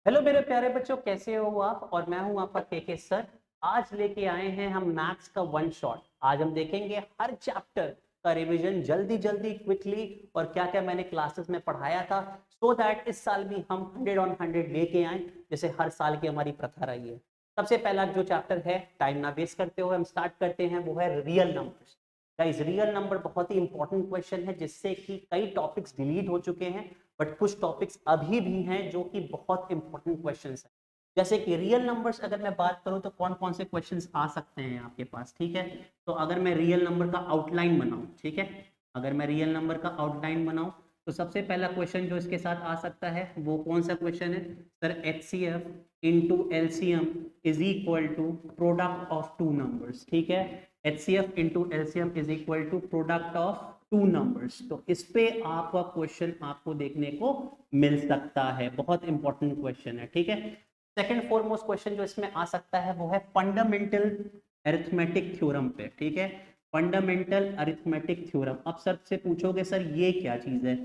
Hello मेरे प्यारे बच्चों, कैसे हो आप। और मैं हूं आपका के सर। आज लेके आए हैं हम मैथ्स का वन शॉट। आज हम देखेंगे हर चैप्टर का रिवीजन जल्दी जल्दी क्विकली, और क्या क्या मैंने क्लासेस में पढ़ाया था, सो दैट इस साल भी हम 100 ऑन 100 लेके आए, जैसे हर साल की हमारी प्रथा रही है। सबसे पहला जो चैप्टर है, टाइम ना वेस्ट करते हुए हम स्टार्ट करते हैं, वो है real numbers. Guys, real number बहुत ही इंपॉर्टेंट क्वेश्चन है, जिससे कि कई टॉपिक्स डिलीट हो चुके हैं, बट कुछ टॉपिक्स अभी भी हैं जो कि बहुत इंपॉर्टेंट क्वेश्चंस हैं। जैसे कि रियल नंबर्स अगर मैं बात करूं तो कौन कौन से क्वेश्चंस आ सकते हैं आपके पास, ठीक है। तो अगर मैं रियल नंबर का आउटलाइन बनाऊं, ठीक है, अगर मैं रियल नंबर का आउटलाइन बनाऊं तो सबसे पहला क्वेश्चन जो इसके साथ आ सकता है वो कौन सा क्वेश्चन है sir? HCF into LCM is equal to product of two numbers, ठीक है। HCF into LCM is equal to product of two numbers. तो इस पे आपका क्वेश्चन आपको देखने को मिल सकता है, बहुत इंपॉर्टेंट क्वेश्चन है, ठीक है। सेकंड फॉरमोस्ट क्वेश्चन जो इसमें आ सकता है वो है फंडामेंटल अरिथमेटिक थ्योरम पे, ठीक है। Fundamental arithmetic theorem. अब सर से पूछोगे सर ये क्या चीज है,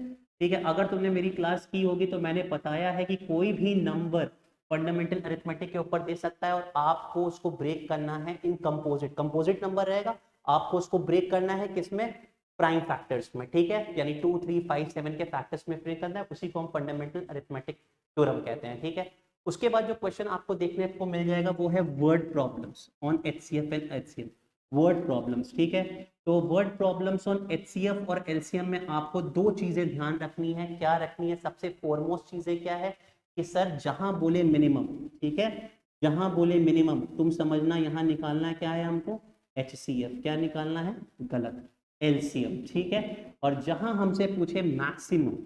ठीक है। अगर तुमने मेरी क्लास की होगी तो मैंने बताया है कि कोई भी नंबर फंडामेंटल अरिथमेटिक के ऊपर दे सकता है, और आपको उसको ब्रेक करना है इन कंपोजिट। कंपोजिट नंबर रहेगा, आपको उसको ब्रेक करना है किसमें? प्राइम फैक्टर्स में, ठीक है। यानी 2, 3, 5, 7 के फैक्टर्स में ब्रेक करना है, उसी को हम फंडामेंटल अरिथमेटिक थ्योरम कहते हैं, ठीक है। उसके बाद जो क्वेश्चन आपको देखने को मिल जाएगा वो है word problems on HCF and LCM। Word problems, ठीक है। तो वर्ड प्रॉब्लम्स ऑन HCF और LCM में आपको दो चीजें ध्यान रखनी है। क्या रखनी है? सबसे फॉरमोस्ट चीजें क्या है कि सर जहां बोले मिनिमम, ठीक है, जहां बोले मिनिमम तुम समझना यहां निकालना क्या है हमको? HCF। क्या निकालना है? गलत, LCM, ठीक है। और जहां हमसे पूछे मैक्सिमम,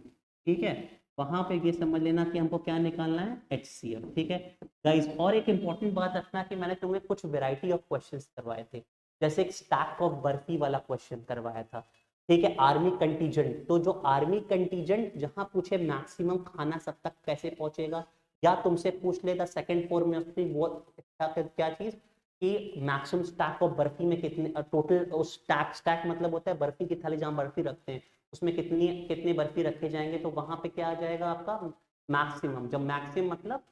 ठीक है, वहां पे ये समझ लेना कि हमको क्या निकालना है? HCF, ठीक है गाइस। और एक इंपॉर्टेंट बात रखना कि मैंने तुम्हें कुछ वैरायटी ऑफ क्वेश्चंस करवाए थे, जैसे एक स्टैक ऑफ बर्फी वाला क्वेश्चन करवाया था, ठीक है। आर्मी कंटीजेंट, तो जो आर्मी कंटीजेंट जहां पूछे मैक्सिमम खाना सब तक कैसे पहुंचेगा, या तुमसे पूछ लेगा सेकंड फॉर में वो क्या चीज कि मैक्सिमम स्टैक ऑफ बर्फी में कितने टोटल, स्टैक स्टैक मतलब होता है बर्फी की थाली जहां बर्फी रखते हैं, उसमें कितनी कितने बर्फी रखे जाएंगे, तो वहां पे क्या आ जाएगा आपका? मैक्सिमम। जब मैक्सिमम मतलब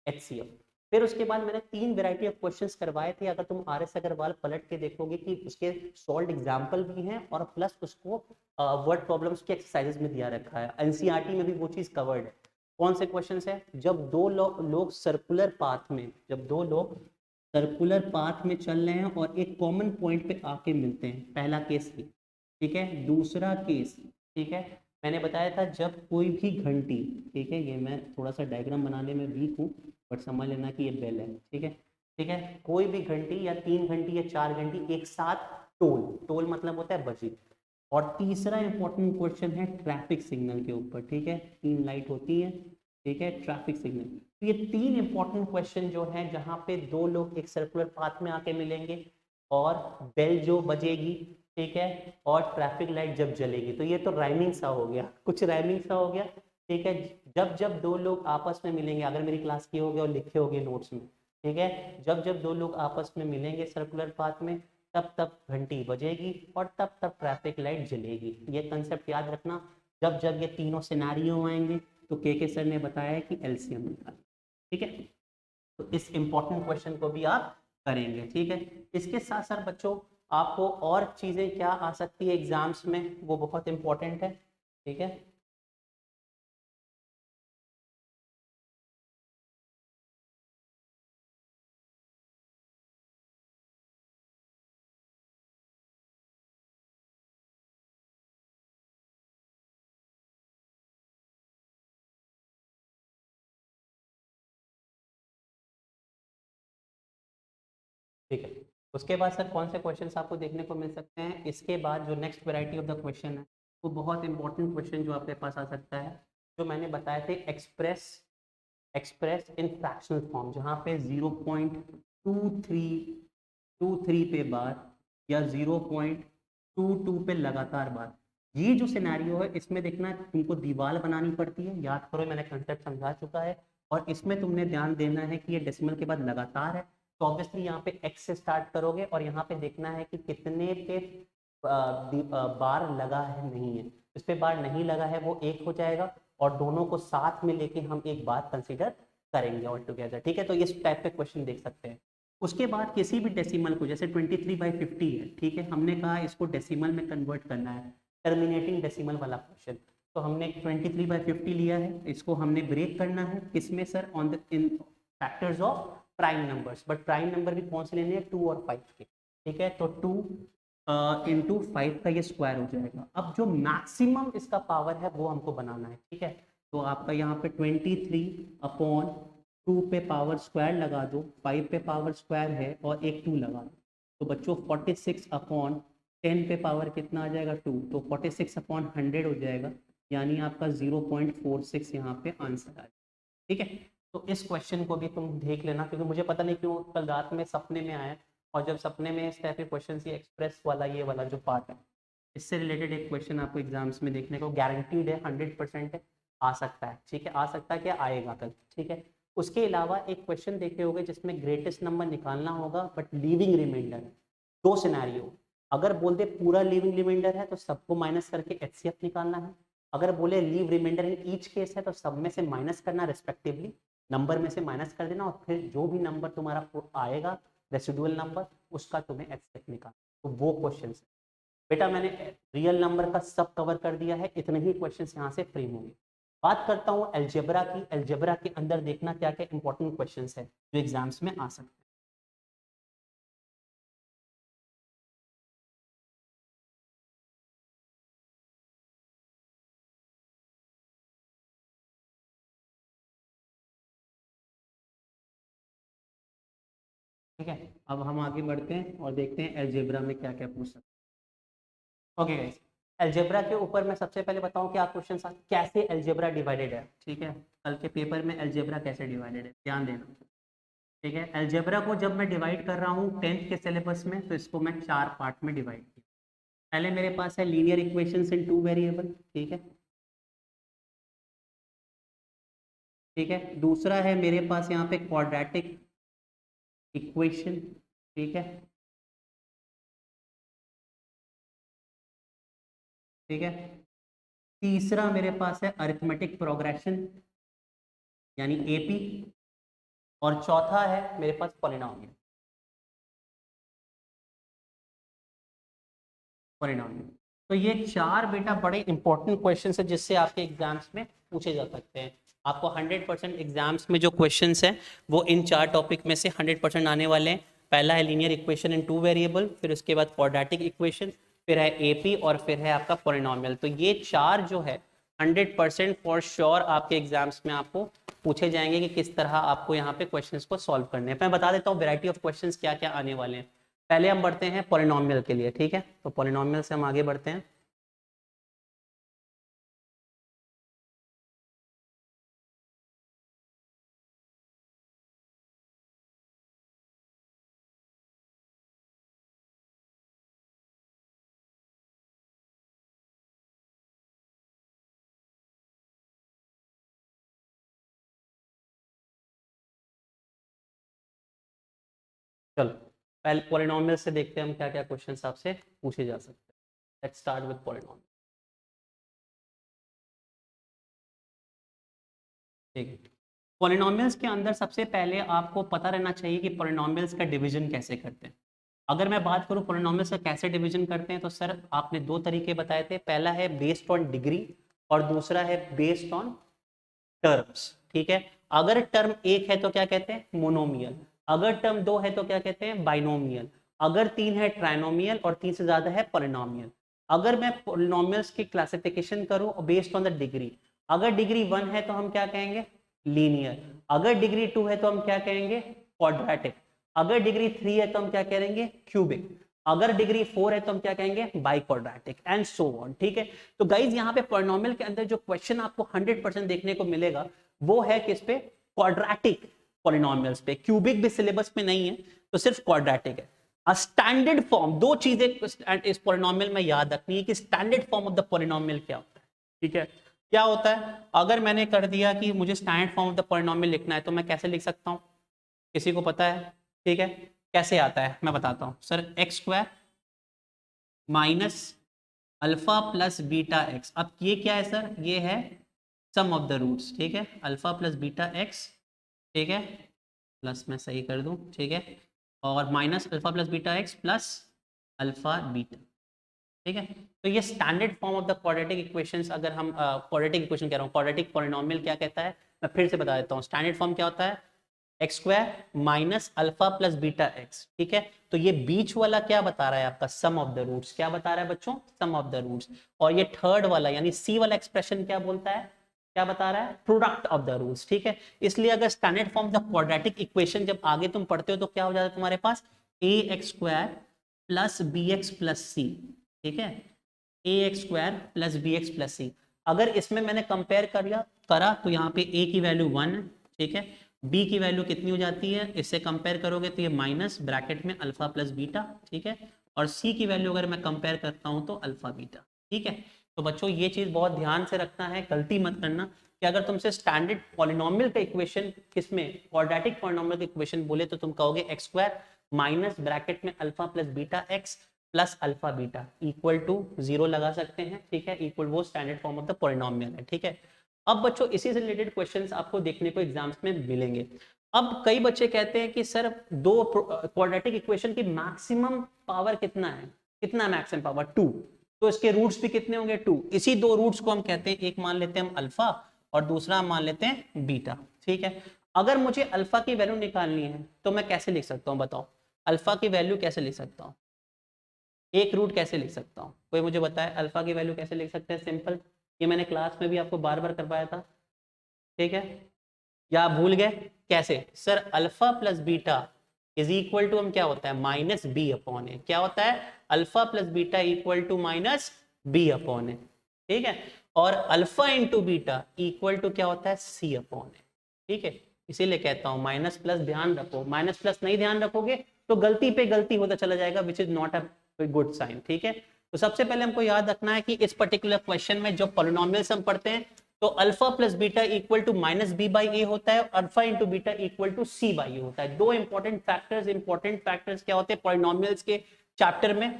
HCF। फिर उसके बाद मैंने तीन वैरायटी ऑफ क्वेश्चंस करवाए थे, अगर तुम RS अग्रवाल पलट के देखोगे कि उसके सॉल्व एग्जाम्पल भी हैं, और प्लस उसको वर्ड प्रॉब्लम्स के एक्सरसाइजेस में दिया रखा है। NCERT में भी वो चीज कवर्ड है। कौन से क्वेश्चन है? जब दो लोग सर्कुलर पाथ में, जब दो लोग सर्कुलर पाथ में चल रहे हैं और एक कॉमन पॉइंट पे आके मिलते हैं, पहला केस ये, ठीक है। दूसरा केस, ठीक है, मैंने बताया था जब कोई भी घंटी, ठीक है, ये मैं थोड़ा सा डायग्राम बनाने में वीक हूँ, बट समझ लेना कि ये बेल है, ठीक है, ठीक है। कोई भी घंटी या 3 घंटी या 4 घंटी एक साथ, टोल, टोल मतलब होता है बजी। और तीसरा इंपॉर्टेंट क्वेश्चन है ट्रैफिक सिग्नल के ऊपर, ठीक है, तीन लाइट होती है, ठीक है, ट्रैफिक सिग्नल। तो ये तीन इंपॉर्टेंट क्वेश्चन जो है जहां पे दो लोग एक सर्कुलर पाथ में आके मिलेंगे, और बेल जो बजेगी, ठीक है, और ट्रैफिक लाइट जब जलेगी, तो ये तो राइमिंग सा हो गया, कुछ राइमिंग सा हो गया, ठीक है। जब जब दो लोग आपस में मिलेंगे, अगर मेरी क्लास की होगी और लिखे होगे नोट्स में, ठीक है, जब जब दो लोग आपस में मिलेंगे सर्कुलर पाथ में, तब तब घंटी बजेगी और तब तब ट्रैफिक लाइट जलेगी। ये कंसेप्ट याद रखना। जब जब ये तीनों सिनेरियो आएंगे तो के सर ने बताया कि LCM निकाल, ठीक है। तो इस इंपॉर्टेंट क्वेश्चन को भी आप करेंगे, ठीक है। इसके साथ साथ बच्चों, आपको और चीजें क्या आ सकती है एग्जाम्स में, वो बहुत इंपॉर्टेंट है, ठीक है। ठीक है, उसके बाद सर कौन से क्वेश्चंस आपको देखने को मिल सकते हैं? इसके बाद जो next variety of the question है, वो बहुत इंपॉर्टेंट क्वेश्चन जो आपके पास आ सकता है, जो मैंने बताए थे, express express in fractional form, जहाँ पे 0.2323 पे बार, या 0.22 पे लगातार बार। ये जो सिनेरियो है, इसमें देखना तुमको दीवार बनानी पड़ती है, याद करो मैंने कंसेप्ट समझा चुका है। और इसमें तुमने ध्यान देना है कि ये डेसिमल के बाद लगातार है, तो ऑब्वियसली यहाँ पे x से स्टार्ट करोगे, और यहाँ पे देखना है कि कितने पे बार लगा है, नहीं है। इस पे बार नहीं लगा है वो एक हो जाएगा, और दोनों को साथ में लेके हम एक बार कंसीडर करेंगे ऑल टुगेदर, ठीक है। तो इस टाइप के क्वेश्चन देख सकते हैं। उसके बाद किसी भी डेसिमल को, जैसे 23/50 है, ठीक है, हमने कहा इसको डेसिमल में कन्वर्ट करना है, टर्मिनेटिंग डेसिमल वाला क्वेश्चन। तो हमने 23/50 लिया है, इसको हमने ब्रेक करना है किसमें sir, on the in factors of prime numbers, but prime number भी कौन से लेने हैं, 2 और 5 के, ठीक है। तो 2 इंटू 5 का ये स्क्वायर हो जाएगा। अब जो मैक्सिमम इसका पावर है वो हमको बनाना है, ठीक है। तो आपका यहाँ पे 23/2 पे पावर स्क्वायर लगा दो, 5 पे पावर स्क्वायर है और एक 2 लगा दो, तो बच्चों 46/10 पे पावर कितना आ जाएगा, 2, तो 46/100 हो जाएगा, यानी आपका 0.46 यहाँ पे आंसर आ जाएगा, ठीक है। तो इस क्वेश्चन को भी तुम देख लेना, क्योंकि मुझे पता नहीं क्यों कल रात में सपने में आया, और जब सपने में इस टाइप के क्वेश्चन, ये एक्सप्रेस वाला, ये वाला जो पार्ट है, इससे रिलेटेड एक क्वेश्चन आपको एग्जाम्स में देखने को गारंटीड है, 100% है, आ सकता है, ठीक है, आ सकता है, क्या आएगा कल, ठीक है। उसके अलावा एक क्वेश्चन देखे होंगे जिसमें ग्रेटेस्ट नंबर निकालना होगा बट लीविंग रिमाइंडर है। दो सिनेरियो, अगर बोल दे पूरा लीविंग रिमाइंडर है तो सबको माइनस करके एचसीएफ निकालना है, अगर बोले leave reminder in each case है तो सब में से माइनस करना, रिस्पेक्टिवली नंबर में से माइनस कर देना, और फिर जो भी नंबर तुम्हारा आएगा रेसिडुअल नंबर, उसका तुम्हें एचसीएफ निकालना। तो वो क्वेश्चन है बेटा, मैंने रियल नंबर का सब कवर कर दिया है, इतने ही क्वेश्चंस यहाँ से फ्रेम होंगे। बात करता हूँ अलजेब्रा की। अलजेब्रा के अंदर देखना क्या क्या इंपॉर्टेंट क्वेश्चंस है जो एग्जाम्स में आ सकते हैं। ठीक है, अब हम आगे बढ़ते हैं और देखते हैं अलजेब्रा में क्या क्या पूछ सकते हैं। ओके गाइस, अलजेब्रा के ऊपर मैं सबसे पहले बताऊं क्या क्वेश्चन, कैसे अलजेब्रा डिवाइडेड है, ठीक है। कल के पेपर में अलजेब्रा कैसे डिवाइडेड है, ध्यान देना, ठीक है। अलजेब्रा को जब मैं डिवाइड कर रहा हूँ 10th के सिलेबस में, तो इसको मैं 4 पार्ट में डिवाइड किया। पहले मेरे पास है लीनियर इक्वेशंस इन 2 वेरिएबल, ठीक है, ठीक है। दूसरा है मेरे पास यहाँ पे क्वाड्रेटिक इक्वेशन, ठीक है, ठीक है। तीसरा मेरे पास है अरिथमेटिक प्रोग्रेशन यानी एपी, और चौथा है मेरे पास पॉलिनोमियल, पॉलिनोमियल। तो ये 4 बेटा बड़े इंपॉर्टेंट क्वेश्चन है जिससे आपके एग्जाम्स में पूछे जा सकते हैं। आपको 100% एग्जाम्स में जो क्वेश्चंस हैं वो इन 4 टॉपिक में से 100% आने वाले हैं। पहला है लीनियर इक्वेशन इन 2 वेरिएबल, फिर उसके बाद क्वाड्रेटिक इक्वेशन, फिर है एपी, और फिर है आपका पॉलिनोमियल। तो ये 4 जो है 100% फॉर श्योर आपके एग्जाम्स में आपको पूछे जाएंगे कि किस तरह आपको यहाँ पे क्वेश्चंस को सॉल्व करने हैं। मैं बता देता हूँ वैरायटी ऑफ क्वेश्चंस क्या क्या आने वाले हैं। पहले हम बढ़ते हैं पॉलिनोमियल के लिए, ठीक है। तो पॉलिनोमियल से हम आगे बढ़ते हैं। चलो पहले पॉलिनोमियल से देखते हैं हम क्या क्या क्वेश्चन आपसे पूछे जा सकते हैं। लेट्स स्टार्ट विद पॉलिनोमियल, ठीक है। पॉलिनोमियल्स के अंदर सबसे पहले आपको पता रहना चाहिए कि पॉलिनोमियल्स का डिवीजन कैसे करते हैं। अगर मैं बात करूं पॉलिनोमियल्स का कैसे डिवीजन करते हैं, तो सर आपने 2 तरीके बताए थे। पहला है बेस्ड ऑन डिग्री और दूसरा है बेस्ड ऑन टर्म्स, ठीक है। अगर टर्म एक है तो क्या कहते हैं, मोनोमियल। अगर टर्म 2 है तो क्या कहते हैं, बाइनोमियल। अगर 3 है, ट्राइनोमियल, और 3 से ज्यादा है, पॉलिनोमियल। अगर मैं पॉलिनोमियल्स की क्लासिफिकेशन करूं बेस्ड ऑन द डिग्री, अगर डिग्री 1 है तो हम क्या कहेंगे, लीनियर। अगर डिग्री 2 है तो हम क्या कहेंगे, क्वाड्रेटिक। अगर डिग्री 3 है तो हम क्या कहेंगे, क्यूबिक। अगर डिग्री 4 है तो हम क्या कहेंगे, by quadratic, and so on, ठीक है। तो गाइज यहाँ पे पॉलिनोमियल के अंदर जो क्वेश्चन आपको 100% देखने को मिलेगा वो है किस पे, क्वाड्रेटिक पॉलिनोमियल्स पे। क्यूबिक भी सिलेबस में नहीं है, तो सिर्फ क्वाड्रेटिक है। स्टैंडर्ड फॉर्म, दो चीजें इस पॉलिनोमियल में याद रखनी है कि standard form of the polynomial क्या होता है, ठीक है। क्या होता है, अगर मैंने कर दिया कि मुझे standard form of the polynomial लिखना है तो मैं कैसे लिख सकता हूँ, किसी को पता है, ठीक है। कैसे आता है मैं बताता हूँ sir, x square minus alpha plus beta x. अब ये क्या है सर, ये है सम ऑफ द रूट्स, ठीक है। अल्फा प्लस बीटा एक्स ठीक है, प्लस मैं सही कर दूं, ठीक है, और minus alpha plus beta x plus alpha beta, ठीक है। तो ये standard form of the quadratic equations, अगर हम क्वाड्रेटिक इक्वेशन कह रहा हूँ, क्वाड्रेटिक पॉलिनोमियल क्या कहता है, मैं फिर से बता देता हूँ। स्टैंडर्ड फॉर्म क्या होता है, x square minus alpha plus beta x, ठीक है। तो ये बीच वाला क्या बता रहा है आपका, सम ऑफ द रूट्स, क्या बता रहा है बच्चों, सम ऑफ द रूट्स। और ये थर्ड वाला यानी सी वाला एक्सप्रेशन क्या बोलता है, क्या बता रहा है, प्रोडक्ट ऑफ द रूट्स, ठीक है। इसलिए अगर standard form the quadratic equation जब आगे तुम पढ़ते हो तो क्या हो जाता है तुम्हारे पास, a x square plus b x plus c, ठीक है, a x square plus b x plus c. अगर इसमें मैंने कंपेयर करा तो यहाँ पे ए की वैल्यू 1 है, ठीक है, बी की वैल्यू कितनी हो जाती है, इससे कंपेयर करोगे तो ये माइनस ब्रैकेट में अल्फा प्लस बीटा, ठीक है, और सी की वैल्यू अगर मैं कंपेयर करता हूँ तो अल्फा बीटा, ठीक है। तो बच्चों ये चीज बहुत ध्यान से रखना है, गलती मत करना कि अगर तुमसे स्टैंडर्ड पॉलिनोमियल का इक्वेशन किसमें, क्वाड्रेटिक पॉलिनोमियल का इक्वेशन बोले तो तुम कहोगे एक्स स्क्वायर माइनस ब्रैकेट में alpha plus beta x plus alpha beta equal to 0 लगा सकते हैं, ठीक है, इक्वल वो standard form of the polynomial है, ठीक है। अब बच्चों इसी से रिलेटेड क्वेश्चंस आपको देखने को एग्जाम्स में मिलेंगे। अब कई बच्चे कहते हैं कि सर दो क्वाड्रेटिक इक्वेशन की मैक्सिमम पावर कितना है, कितना मैक्सिमम पावर 2, तो इसके रूट्स भी कितने होंगे 2। इसी दो रूट्स को हम कहते हैं, एक मान लेते हैं हम अल्फा और दूसरा हम मान लेते हैं बीटा, ठीक है। अगर मुझे अल्फा की वैल्यू निकालनी है तो मैं कैसे लिख सकता हूँ बताओ, अल्फा की वैल्यू कैसे लिख सकता हूँ, एक रूट कैसे लिख सकता हूँ, कोई मुझे बताए अल्फा की वैल्यू कैसे लिख सकते हैं, सिंपल, ये मैंने क्लास में भी आपको बार बार करवाया था, ठीक है, या आप भूल गए कैसे, sir alpha plus beta is equal to हम क्या होता है माइनस बी अपॉन ए, क्या होता है alpha plus beta equal to minus b upon a, ठीक है, और alpha into beta equal to क्या होता है सी अपॉन ए, ठीक है। इसीलिए कहता हूं माइनस प्लस ध्यान रखो, माइनस प्लस नहीं ध्यान रखोगे तो गलती पे गलती होता चला जाएगा, which is not a good sign, ठीक है। तो सबसे पहले हमको याद रखना है कि इस पर्टिकुलर क्वेश्चन में जो पॉलिनोमियल्स हम पढ़ते हैं तो alpha plus beta equal to minus b by a होता है, alpha into beta equal to c by a होता है। दो इंपॉर्टेंट फैक्टर्स क्या होते हैं पॉलिनोमियल्स के चैप्टर में।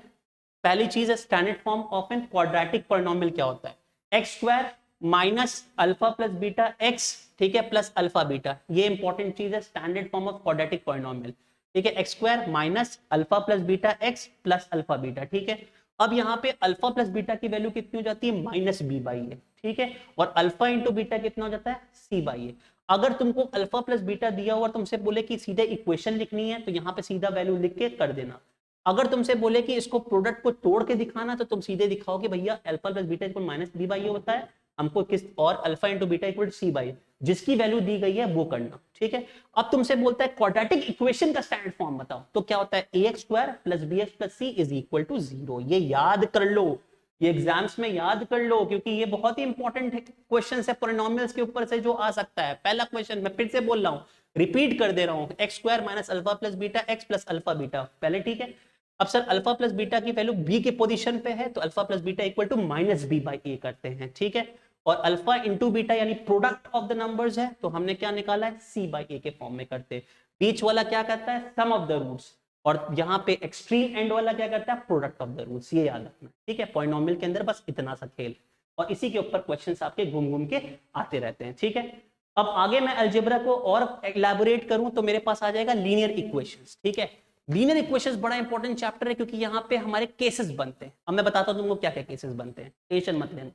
पहली चीज है standard form of an quadratic polynomial क्या होता है, x square minus alpha plus beta x, ठीक है, प्लस अल्फा बीटा, ये इंपॉर्टेंट चीज है standard form of quadratic polynomial, ठीक है, x square minus alpha plus beta x plus alpha beta, ठीक है। अब यहाँ पे अल्फा प्लस बीटा की वैल्यू कितनी हो जाती है माइनस बी बाई ए, ठीक है, और अल्फा इंटू बीटा कितना हो जाता है सी बाई ए। अगर तुमको अल्फा प्लस बीटा दिया हुआ तुमसे बोले कि सीधे इक्वेशन लिखनी है तो यहाँ पे सीधा वैल्यू लिख के कर देना। अगर तुमसे बोले कि इसको प्रोडक्ट को तोड़ के दिखाना तो तुम सीधे दिखाओगे भैया alpha plus beta equal minus b by a होता है, हमको किस और alpha into beta equal c by, जिसकी वैल्यू दी गई है वो करना, ठीक है। अब तुमसे बोलता है क्वाड्रेटिक इक्वेशन का स्टैंडर्ड फॉर्म बताओ, तो क्या होता है a x square plus b x plus c is equal to 0। ये याद कर लो, ये एग्जाम्स में याद कर लो क्योंकि ये बहुत ही इंपॉर्टेंट क्वेश्चन है पॉलिनोमियल्स के ऊपर से जो आ सकता है। पहला क्वेश्चन मैं फिर से बोल रहा हूँ, रिपीट कर दे रहा हूँ, x square minus alpha plus beta x plus alpha beta पहले, ठीक है। अब सर अल्फा प्लस बीटा की वैल्यू बी के पोजीशन पे है तो alpha plus beta equal to minus b by a करते हैं, ठीक है। और अल्फा इंटू बीटा यानी प्रोडक्ट ऑफ द नंबर्स है तो हमने क्या निकाला है सी बाई ए के फॉर्म में करते हैं। बीच वाला क्या करता है सम ऑफ द रूट्स, और यहाँ पे एक्सट्रीम एंड वाला क्या करता है प्रोडक्ट ऑफ द रूट्स, ये याद रखना, ठीक है। पॉलिनोमियल के अंदर बस इतना सा खेल, और इसी के ऊपर क्वेश्चंस आपके घूम घूम के आते रहते हैं, ठीक है। अब आगे मैं अलजेब्रा को और एलैबोरेट करूं तो मेरे पास आ जाएगा लीनियर इक्वेशंस, ठीक है। लीनियर इक्वेशंस बड़ा इंपॉर्टेंट चैप्टर है क्योंकि यहाँ पे हमारे केसेस बनते हैं। अब मैं बताता हूँ तुमको क्या क्या केसेस बनते हैं, टेंशन मत लेना।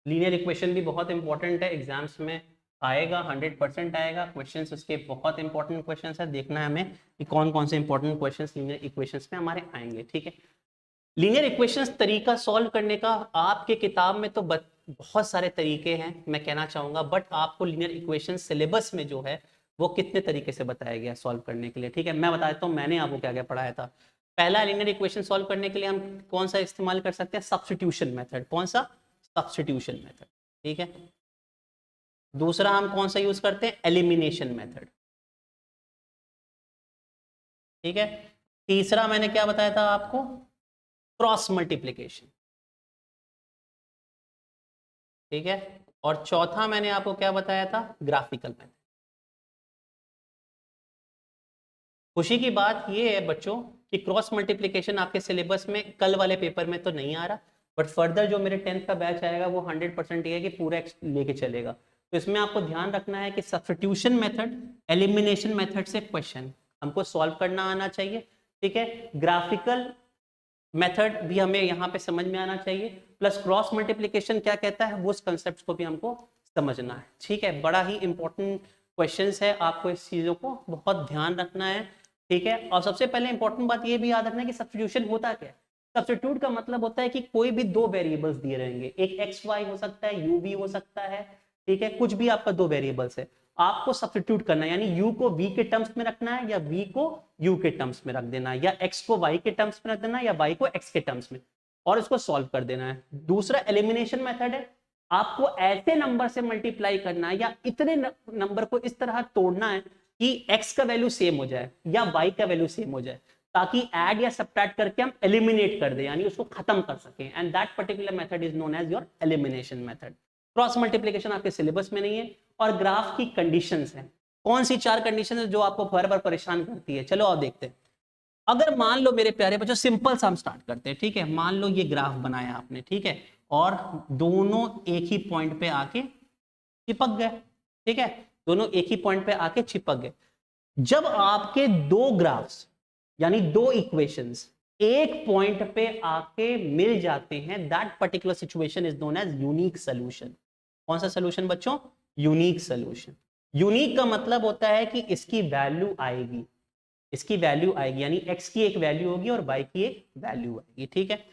लीनियर इक्वेशन भी बहुत इंपॉर्टेंट है, एग्जाम्स में आएगा, 100% आएगा क्वेश्चंस उसके, बहुत इंपॉर्टेंट क्वेश्चंस है, देखना है हमें कि कौन कौन से इंपॉर्टेंट क्वेश्चंस लीनियर इक्वेशंस में हमारे आएंगे, ठीक है। लीनियर इक्वेशंस तरीका सॉल्व करने का आपके किताब में तो बहुत सारे तरीके हैं मैं कहना चाहूंगा, बट आपको लीनियर इक्वेशन सिलेबस में जो है वो कितने तरीके से बताया गया सॉल्व करने के लिए, ठीक है। मैं बता देता हूँ मैंने आपको क्या क्या पढ़ाया था। पहला लीनियर इक्वेशन सॉल्व करने के लिए हम कौन सा इस्तेमाल कर सकते हैं, सब्स्टिट्यूशन मेथड, कौन सा, सब्स्टिट्यूशन मेथड, ठीक है। दूसरा हम कौन सा यूज करते हैं, एलिमिनेशन मेथड, ठीक है। तीसरा मैंने क्या बताया था आपको, क्रॉस मल्टीप्लीकेशन, ठीक है। और चौथा मैंने आपको क्या बताया था, ग्राफिकल मेथड। खुशी की बात यह है बच्चों कि क्रॉस मल्टीप्लीकेशन आपके सिलेबस में कल वाले पेपर में तो नहीं आ रहा, बट फर्दर जो मेरे 10th का बैच आएगा वो 100% ये है कि पूरा लेके चलेगा। तो इसमें आपको ध्यान रखना है कि सब्स्टिट्यूशन मेथड, एलिमिनेशन मेथड से क्वेश्चन हमको सॉल्व करना आना चाहिए, ठीक है। ग्राफिकल मेथड भी हमें यहाँ पे समझ में आना चाहिए, प्लस क्रॉस मल्टीप्लीकेशन क्या कहता है वो उस कंसेप्ट को भी हमको समझना है, ठीक है। बड़ा ही इंपॉर्टेंट क्वेश्चंस है, आपको इस चीजों को बहुत ध्यान रखना है, ठीक है। और सबसे पहले इंपॉर्टेंट बात ये भी याद रखना है कि सब्स्टिट्यूशन होता क्या है। सब्स्टिट्यूट का मतलब होता है कि कोई भी दो वेरिएबल्स दिए रहेंगे, एक एक्स वाई हो सकता है, यू भी हो सकता है, ठीक है, कुछ भी आपका दो वेरिएबल्स है, आपको सब्स्टिट्यूट करना है, यानी u को v के टर्म्स में रखना है या v को u के टर्म्स में रख देना है, या x को y के टर्म्स में रख देना है या y को x के टर्म्स में, और इसको सॉल्व कर देना है। दूसरा एलिमिनेशन मेथड है, आपको ऐसे नंबर से मल्टीप्लाई करना है या इतने नंबर को इस तरह तोड़ना है कि x का वैल्यू सेम हो जाए या y का वैल्यू सेम हो जाए, ताकि ऐड या सब्ट्रैक्ट करके हम एलिमिनेट कर दे, यानी उसको खत्म कर सकें, and that particular method is known as your elimination method. Cross multiplication आपके सिलेबस में नहीं है। और ग्राफ की कंडीशंस हैं, कौन सी चार कंडीशन है जो आपको बार बार परेशान करती है, चलो आप देखते हैं। अगर मान लो मेरे प्यारे बच्चों, सिंपल सा हम स्टार्ट करते हैं, ठीक है। मान लो ये ग्राफ बनाया आपने, ठीक है, और दोनों एक ही पॉइंट पे आके चिपक गए, ठीक है, दोनों एक ही पॉइंट पे आके चिपक गए। जब आपके दो ग्राफ्स यानी दो इक्वेशंस एक पॉइंट पे आके मिल जाते हैं, that particular situation is known as unique solution. कौन सा सॉल्यूशन बच्चों? Unique solution. यूनिक का मतलब होता है कि इसकी वैल्यू आएगी, इसकी वैल्यू आएगी, यानी x की एक वैल्यू होगी और y की एक वैल्यू आएगी, ठीक है।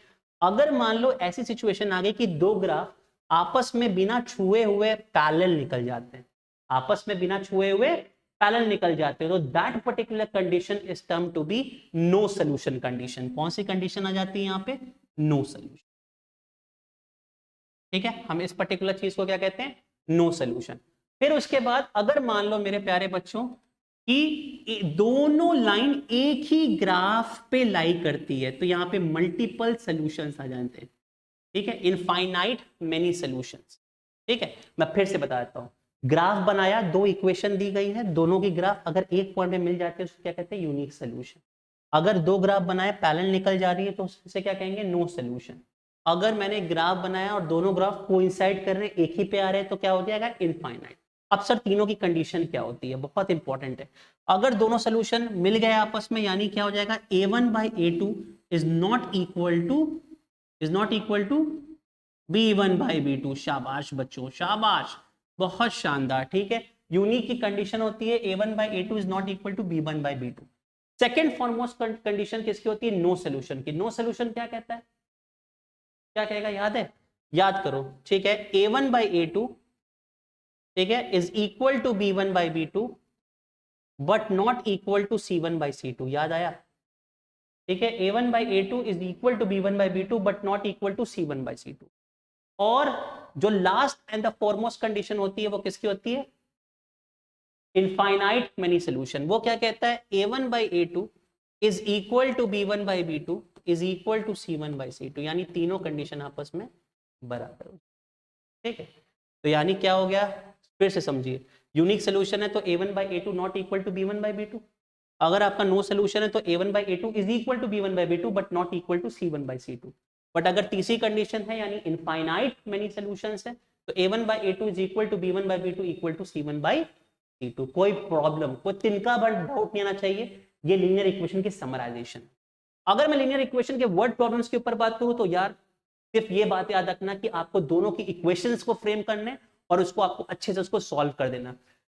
अगर मान लो ऐसी सिचुएशन आ गई कि दो ग्राफ आपस में बिना छुए हुए पैरेलल निकल जाते हैं, आपस में बिना छुए हुए पैरेलल निकल जाते हैं, तो that particular condition is term to be no solution condition. कौन सी कंडीशन आ जाती है यहाँ पे? नो सॉल्यूशन, ठीक है। हम इस पर्टिकुलर चीज को क्या कहते हैं? No solution. फिर उसके बाद अगर मान लो मेरे प्यारे बच्चों कि दोनों लाइन एक ही ग्राफ पे लाई करती है, तो यहां पे मल्टीपल सॉल्यूशंस आ जाते हैं, ठीक है, इनफाइनाइट मेनी सॉल्यूशंस, ठीक है। मैं फिर से बता देता हूं, ग्राफ बनाया, दो इक्वेशन दी गई है, दोनों की ग्राफ अगर एक पॉइंट में मिल जाती है उसको क्या कहते हैं? Unique solution. अगर दो ग्राफ बनाए पैरेलल निकल जा रही है तो उसे क्या कहेंगे? No solution. अगर मैंने ग्राफ बनाया और दोनों ग्राफ कोइंसाइड कर रहे हैं, एक ही पे आ रहे हैं, तो क्या हो जाएगा? इनफाइनाइट। अब सर तीनों की कंडीशन क्या होती है? बहुत इंपॉर्टेंट है। अगर दोनों सोल्यूशन मिल गए आपस में, यानी क्या हो जाएगा? a1/a2 is not equal to b1/b2। शाबाश बच्चों, शाबाश, बहुत शानदार, ठीक है। यूनिक की कंडीशन होती है a1/a2 is not equal to b1/b2। Second foremost condition किसकी होती है? नो सोल्यूशन की। नो सोल्यूशन क्या कहता है? क्या कहेगा? याद है? याद करो, ठीक है। a1/a2, ठीक है, is equal to b1/b2 but not equal to c1/c2। याद आया? ठीक है, a1/a2 is equal to b1/b2 but not equal to c1/c2। और जो last and the foremost condition होती है वो किसकी होती है? Infinite many solution. वो क्या कहता है? a1/a2 is equal to b1/b2 is equal to c1/c2, यानी तीनों कंडीशन आपस में बराबर हो, ठीक है। तो यानी क्या हो गया? फिर से समझिए, यूनिक सोल्यूशन है तो a1/a2 not equal to b1/b2। अगर आपका नो सोल्यूशन है तो a1/a2 is equal to b1/b2 but not equal to c1/c2। But अगर तीसरी कंडीशन है यानी इनफाइनाइट मेनी सोल्यूशंस है, तो a1/a2 is equal to b1/b2 equal to c1/c2। कोई प्रॉब्लम, कोई तिनका बड़ डाउट नहीं आना चाहिए, ये लीनियर इक्वेशन की समराइजेशन। अगर मैं लीनियर इक्वेशन के वर्ड प्रॉब्लम्स के ऊपर बात करूं तो यार सिर्फ ये बात याद रखना कि आपको दोनों की इक्वेशंस को फ्रेम करने और उसको आपको अच्छे से उसको सॉल्व कर देना।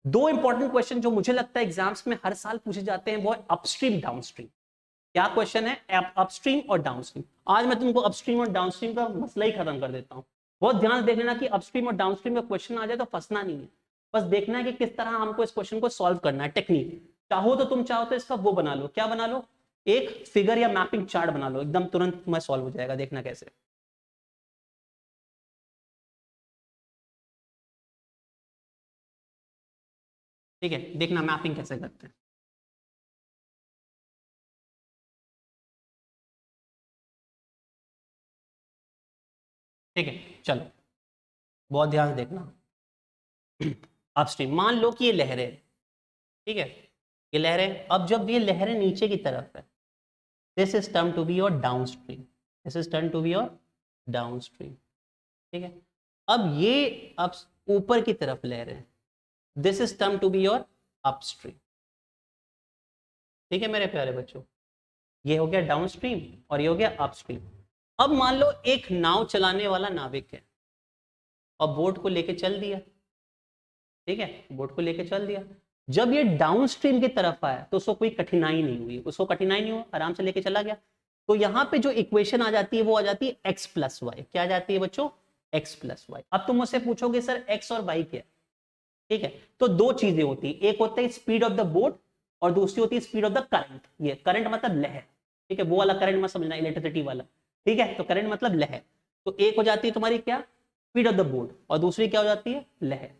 दो इंपॉर्टेंट क्वेश्चन जो मुझे लगता है एग्जाम्स में हर साल पूछे जाते हैं वो है अपस्ट्रीम डाउनस्ट्रीम। क्या क्वेश्चन है? अपस्ट्रीम और डाउनस्ट्रीम। आज मैं तुमको अपस्ट्रीम और डाउनस्ट्रीम का मसला ही खत्म कर देता हूं। बहुत ध्यान देख लेना कि अपस्ट्रीम और डाउनस्ट्रीम का क्वेश्चन आ जाए तो फंसना नहीं है, बस देखना है कि किस तरह हमको इस क्वेश्चन को सॉल्व करना है। टेक्निक चाहो तो तुम चाहो तो इसका वो बना लो, क्या बना लो? एक फिगर या मैपिंग चार्ट बना लो, एकदम तुरंत तुम्हें सॉल्व हो जाएगा। देखना कैसे। ठीक है, देखना मैपिंग कैसे करते हैं। ठीक है, चलो बहुत ध्यान से देखना। अपस्ट्रीम, मान लो कि ये लहरें, ठीक है, ये लहरें, अब जब ये लहरें नीचे की तरफ है, this is term to be your downstream, this is term to be your downstream, ठीक है। अब ये अब ऊपर की तरफ ले रहे हैं, this is term to be your upstream, ठीक है मेरे प्यारे बच्चों। ये हो गया डाउनस्ट्रीम और ये हो गया अपस्ट्रीम। अब मान लो एक नाव चलाने वाला नाविक है और बोट को लेके चल दिया, ठीक है, बोट को लेके चल दिया। जब ये डाउनस्ट्रीम की तरफ आया तो उसको कोई कठिनाई नहीं हुई, उसको कठिनाई नहीं हुआ, आराम से लेके चला गया। तो यहाँ पे जो इक्वेशन आ जाती है वो आ जाती है एक्स प्लस वाई। क्या आ जाती है बच्चों? X plus y. अब तुम मुझसे पूछोगे सर एक्स और वाई क्या है, ठीक है। तो दो चीजें होती है, एक होता है स्पीड ऑफ द बोट और दूसरी होती है स्पीड ऑफ द करंट। ये करंट मतलब लहर, ठीक है, वो वाला करंट मत समझना, इलेक्ट्रिसिटी वाला, ठीक है। तो करंट मतलब लहर। तो एक हो जाती है तुम्हारी क्या, स्पीड ऑफ द बोट, और दूसरी क्या हो जाती है, लहर।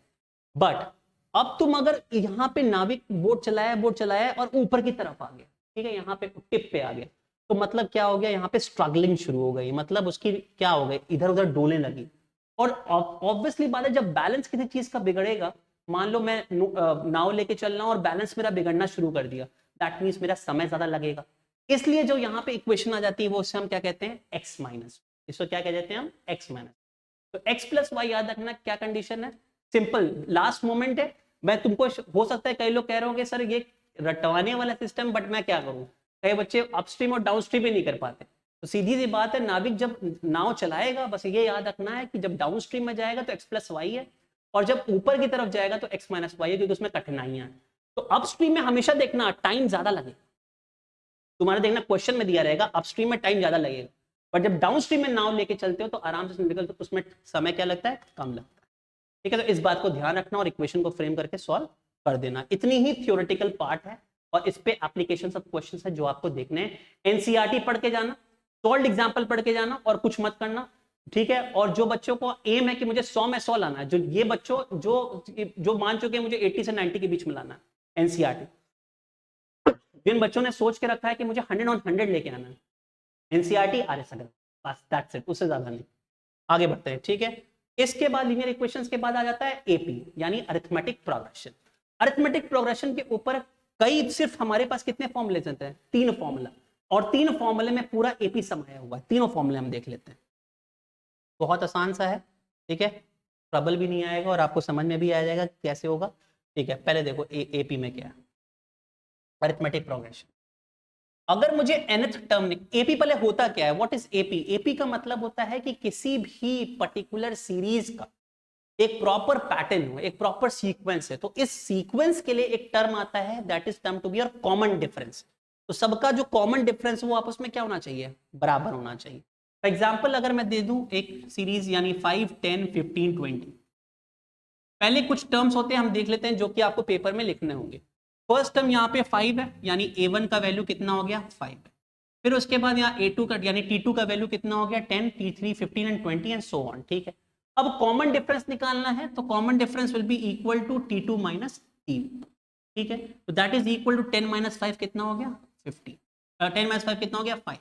बट अब तुम अगर यहाँ पे नाविक बोट चलाया और ऊपर की तरफ आ गया, ठीक है, यहाँ पे टिप पे आ गया, तो मतलब क्या हो गया, यहाँ पे स्ट्रगलिंग शुरू हो गई, मतलब उसकी क्या हो गई, इधर उधर डोलने लगी। और ऑब्वियसली बात है, जब बैलेंस किसी चीज का बिगड़ेगा, मान लो मैं नाव लेके चल रहा हूं और बैलेंस मेरा बिगड़ना शुरू कर दिया, दैट मींस मेरा समय ज्यादा लगेगा। इसलिए जो यहाँ पे इक्वेशन आ जाती है वो उससे हम क्या कहते हैं, एक्स माइनस। इसको क्या कह देते हैं हम, एक्स माइनस। तो एक्स प्लस वाई याद रखना क्या कंडीशन है, सिंपल लास्ट मोमेंट है। मैं तुमको हो सकता है कई लोग कह रहे होंगे सर ये रटवाने वाला सिस्टम, बट मैं क्या करूं, कई बच्चे अपस्ट्रीम और डाउनस्ट्रीम ही नहीं कर पाते। तो सीधी सी बात है, नाविक जब नाव चलाएगा बस ये याद रखना है कि जब डाउनस्ट्रीम में जाएगा तो एक्स प्लस वाई है, और जब ऊपर की तरफ जाएगा तो एक्स माइनस वाई है, क्योंकि उसमें कठिनाइयां हैं। तो अपस्ट्रीम में हमेशा देखना टाइम ज्यादा लगेगा, तुम्हारा देखना क्वेश्चन में दिया रहेगा अपस्ट्रीम में टाइम ज्यादा लगेगा, पर जब डाउनस्ट्रीम में नाव लेके चलते हो तो आराम से निकल, तो उसमें समय क्या लगता है, कम लगता है, ठीक है। तो इस बात को ध्यान रखना और इक्वेशन को फ्रेम करके सॉल्व कर देना। इतनी ही थ्योरेटिकल पार्ट है और इस पे एप्लीकेशन सब क्वेश्चंस है जो आपको देखने हैं। एनसीईआरटी पढ़ के जाना, सॉल्व एग्जांपल पढ़ के जाना और कुछ मत करना, ठीक है। और जो बच्चों को एम है कि मुझे 100 में 100 लाना है, जो ये बच्चों जो मान चुके हैं मुझे 80 से 90 के बीच में लाना है एनसीईआरटी, जिन बच्चों ने सोच के रखा है कि मुझे 100 ऑन 100 लेके आना है, एनसीईआरटी आर एस अग्रवाल, बस दैट्स इट, उससे ज्यादा नहीं। आगे बढ़ते हैं, ठीक है। इसके बाद लीनियर इक्वेशंस के बाद आ जाता है एपी, यानी अरिथमेटिक प्रोग्रेशन। अरिथमेटिक प्रोग्रेशन के ऊपर कई, सिर्फ हमारे पास कितने फॉर्मूले चलते हैं, 3 फॉर्मूला, और 3 फॉर्मूले में पूरा एपी समाया हुआ है। तीनों फॉर्मूले हम देख लेते हैं, बहुत आसान सा है, ठीक है, ट्रबल भी नहीं आएगा और आपको समझ में भी आ जाएगा कैसे होगा, ठीक है। पहले देखो एपी में क्या है, अरिथमेटिक प्रोग्रेशन। अगर मुझे nth टर्म, एपी पहले होता क्या है, व्हाट इज एपी? एपी का मतलब होता है कि किसी भी पर्टिकुलर सीरीज का एक प्रॉपर पैटर्न हो, एक प्रॉपर सीक्वेंस है, तो इस सीक्वेंस के लिए एक टर्म आता है, that is term to be your common difference. तो सबका जो कॉमन डिफरेंस वो आपस में क्या होना चाहिए, बराबर होना चाहिए। फॉर एग्जाम्पल अगर मैं दे दूं एक सीरीज, यानी 5, 10, 15, 20, पहले कुछ टर्म्स होते हैं हम देख लेते हैं जो कि आपको पेपर में लिखने होंगे। फर्स्ट टर्म यहाँ पे 5 है, यानी a1 का वैल्यू कितना हो गया, 5 है। फिर उसके बाद यहाँ a2 का यानी t2 का वैल्यू कितना हो गया, 10, t3 15 and 20 and so on, ठीक है। अब कॉमन डिफरेंस निकालना है, तो common difference will be equal to t2 minus t1, ठीक है। तो that is equal to 10 minus 5 कितना हो गया, 50, 10 माइनस 5 कितना हो गया, 5।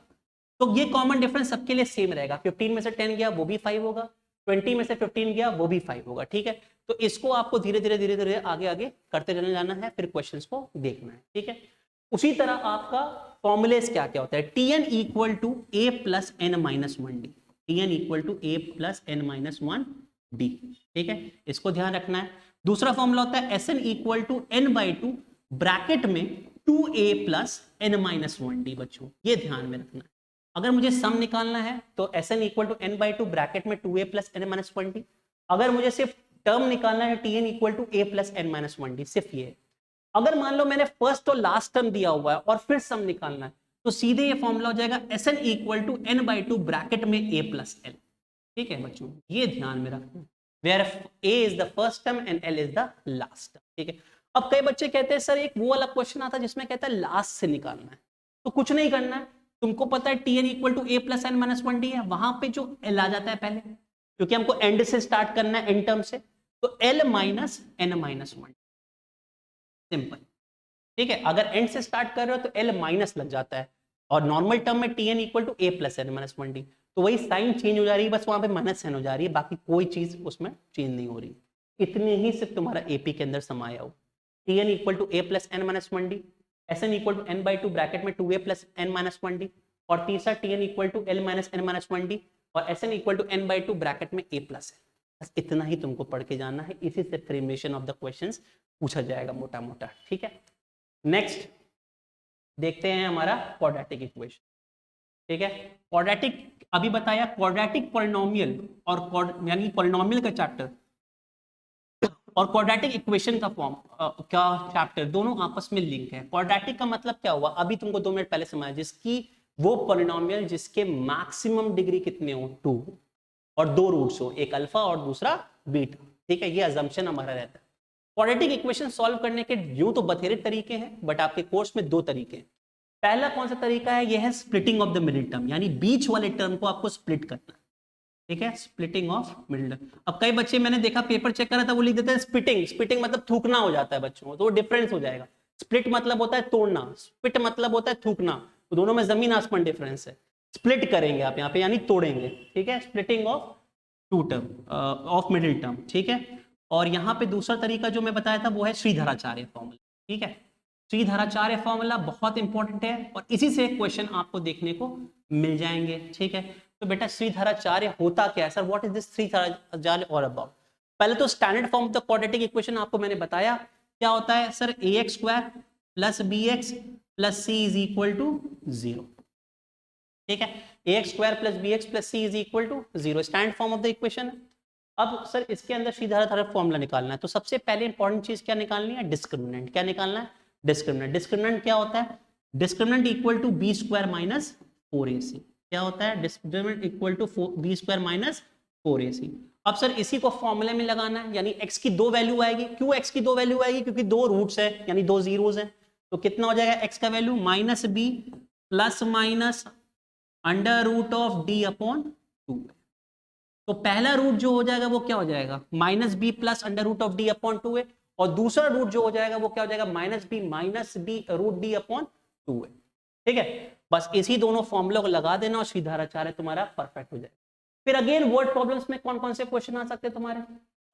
तो ये कॉमन डिफरेंस सबके लिए सेम रहेगा, 15 में से 10 गया वो भी 5 होगा, 20 में से 15 गया वो भी 5 होगा, ठीक है। तो इसको आपको धीरे धीरे आगे आगे करते चले जाना है, फिर क्वेश्चंस को देखना है, ठीक है। उसी तरह आपका फॉर्मुलेस क्या क्या होता है, tn equal to a plus n minus 1 d, tn equal to a plus n minus 1 d, ठीक है, इसको ध्यान रखना है। दूसरा फॉर्मूला होता है sn equal to n by 2 bracket में 2a plus n minus 1 D, बच्चों ये ध्यान में रखना है। अगर मुझे सम निकालना है तो sn equal to n by 2 bracket में 2a plus n minus 1 D. अगर मुझे सिर्फ टर्म निकालना है tn equal to a plus n minus 1 d, सिर्फ ये। अगर मान लो मैंने फर्स्ट और लास्ट टर्म दिया हुआ है और फिर सम निकालना है, तो सीधे ये फॉर्मूला हो जाएगा sn equal to n by 2 bracket में a प्लस l, ठीक है बच्चों, ये ध्यान में रखना, where a is the first term and l is the last term, ठीक है। अब कई बच्चे कहते हैं सर एक वो वाला क्वेश्चन आता है जिसमें कहता है लास्ट से निकालना है, तो कुछ नहीं करना है, तुमको पता है tn equal to a plus n minus 1 d है, वहां पे जो l आ जाता है पहले, क्योंकि हमको एंड से स्टार्ट करना है, एंड टर्म से, तो l minus n minus 1, simple, ठीक है। अगर एंड से स्टार्ट कर रहे हो तो l माइनस लग जाता है, और नॉर्मल टर्म में tn equal to a plus n minus 1 d, तो वही साइन चेंज हो जा रही है, बस वहां पे माइनस एन हो जा रही है, बाकी कोई चीज उसमें चेंज नहीं हो रही। इतनी ही सिर्फ तुम्हारा एपी के अंदर समाया हो, tn equal to a plus n minus 1 d, sn equal to n by 2 bracket में 2a plus n minus 1 D, और तीसरा Tn equal to L minus n minus 1d और Sn equal to n/2 bracket में a plus है। बस इतना ही तुमको पढ़ के जाना है, इसी से फ्रेमेशन ऑफ द क्वेश्चंस पूछा जाएगा मोटा मोटा, ठीक है। नेक्स्ट देखते हैं हमारा क्वाड्रेटिक इक्वेशन, ठीक है। क्वाड्रेटिक अभी बताया, क्वाड्रेटिक पॉलिनोमियल और यानी पॉलिनोमियल का चैप्टर और क्वाड्रेटिक इक्वेशन का फॉर्म का चैप्टर दोनों आपस में लिंक है। क्वाड्रेटिक का मतलब क्या हुआ, अभी तुमको 2 मिनट पहले समझाया, जिसकी वो पॉलिनोमियल जिसके मैक्सिमम डिग्री कितने हो 2 और 2 रूट्स हो, एक अल्फा और दूसरा बीटा, ठीक है। ये अजम्पशन हमारा रहता है। क्वाड्रेटिक इक्वेशन सॉल्व करने के यूं तो बथेरे तरीके हैं, बट आपके कोर्स में 2 तरीके हैं। पहला कौन सा तरीका है, यह है splitting of the middle term, यानी बीच वाले टर्म को आपको स्प्लिट करना, ठीक है, स्प्लिटिंग ऑफ मिडिल टर्म। अब कई बच्चे मैंने देखा पेपर चेक करा था, वो लिख देते हैं स्प्लिटिंग, स्प्लिटिंग मतलब थूकना हो जाता है बच्चों को, तो वो डिफरेंस हो जाएगा। स्प्लिट मतलब होता है तोड़ना, स्प्लिट मतलब होता है थूकना, तो दोनों में जमीन आसमान डिफरेंस है। स्प्लिट करेंगे आप यहाँ पे यानी तोड़ेंगे, ठीक है, splitting of two term of middle term, ठीक है। और यहाँ पे दूसरा तरीका जो मैं बताया था वो है श्रीधराचार्य फॉर्मूला, ठीक है। श्रीधराचार्य फॉर्मूला बहुत इंपॉर्टेंट है और इसी से क्वेश्चन आपको देखने को मिल जाएंगे, ठीक है। तो बेटा श्रीधराचार्य होता क्या है sir, what is this Sridharacharya all about. पहले तो standard form of the quadratic equation आपको मैंने बताया क्या होता है sir, ax square plus bx plus c is equal to 0, ठीक है। ax square plus bx plus c is equal to 0 standard form of the equation. अब सर इसके अंदर श्रीधराचार्य फॉर्मूला निकालना है, तो सबसे पहले इंपॉर्टेंट चीज क्या निकालनी है, डिस्क्रिमिनेंट। क्या निकालना है, डिस्क्रिमिनेंट। डिस्क्रिमिनेंट क्या होता है, discriminant equal to b square minus 4ac। क्या होता है, discriminant equal to b square minus 4ac। अब सर इसी को फॉर्मूले में लगाना है, यानी x की 2 वैल्यू आएगी। क्यों x की 2 वैल्यू आएगी, क्योंकि 2 रूट्स है यानी 2 जीरोस हैं। तो कितना हो जाएगा x का value minus b plus minus under root of d upon 2। तो पहला रूट जो हो जाएगा वो क्या हो जाएगा, minus b plus under root of d upon 2 है, और दूसरा रूट जो हो जाएगा वो क्या हो जाएगा, minus b root d upon 2 है, ठीक है। बस इसी दोनों फॉर्मूला को लगा देना और श्रीधराचार्य तुम्हारा परफेक्ट हो जाएगा। फिर अगेन वर्ड प्रॉब्लम्स में कौन कौन से क्वेश्चन आ सकते हैं तुम्हारे,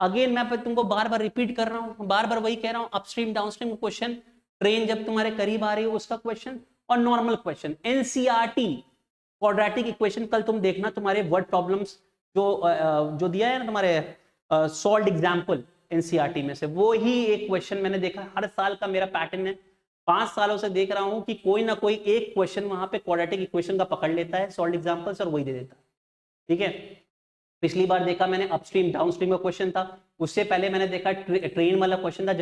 अगेन मैं तुमको बार बार रिपीट कर रहा हूँ, बार बार वही कह रहा हूँ, अपस्ट्रीम डाउनस्ट्रीम क्वेश्चन, ट्रेन जब तुम्हारे करीब आ रही है उसका क्वेश्चन, और normal question. NCERT quadratic equation कल तुम देखना, तुम्हारे वर्ड प्रॉब्लम्स जो दिया है ना तुम्हारे सॉल्व्ड एग्जांपल एनसीईआरटी में से, वो ही एक क्वेश्चन मैंने देखा, हर साल का मेरा पैटर्न है, 5 सालों से देख रहा हूं कि कोई ना कोई एक क्वेश्चन वहां पे क्वाड्रेटिक इक्वेशन का पकड़ लेता है, सॉल्व्ड एग्जांपल्स, और वही दे देता है, ठीक है। पिछली बार देखा मैंने अपस्ट्रीम डाउनस्ट्रीम का क्वेश्चन था, उससे पहले मैंने देखा ट्रेन वाला क्वेश्चन था,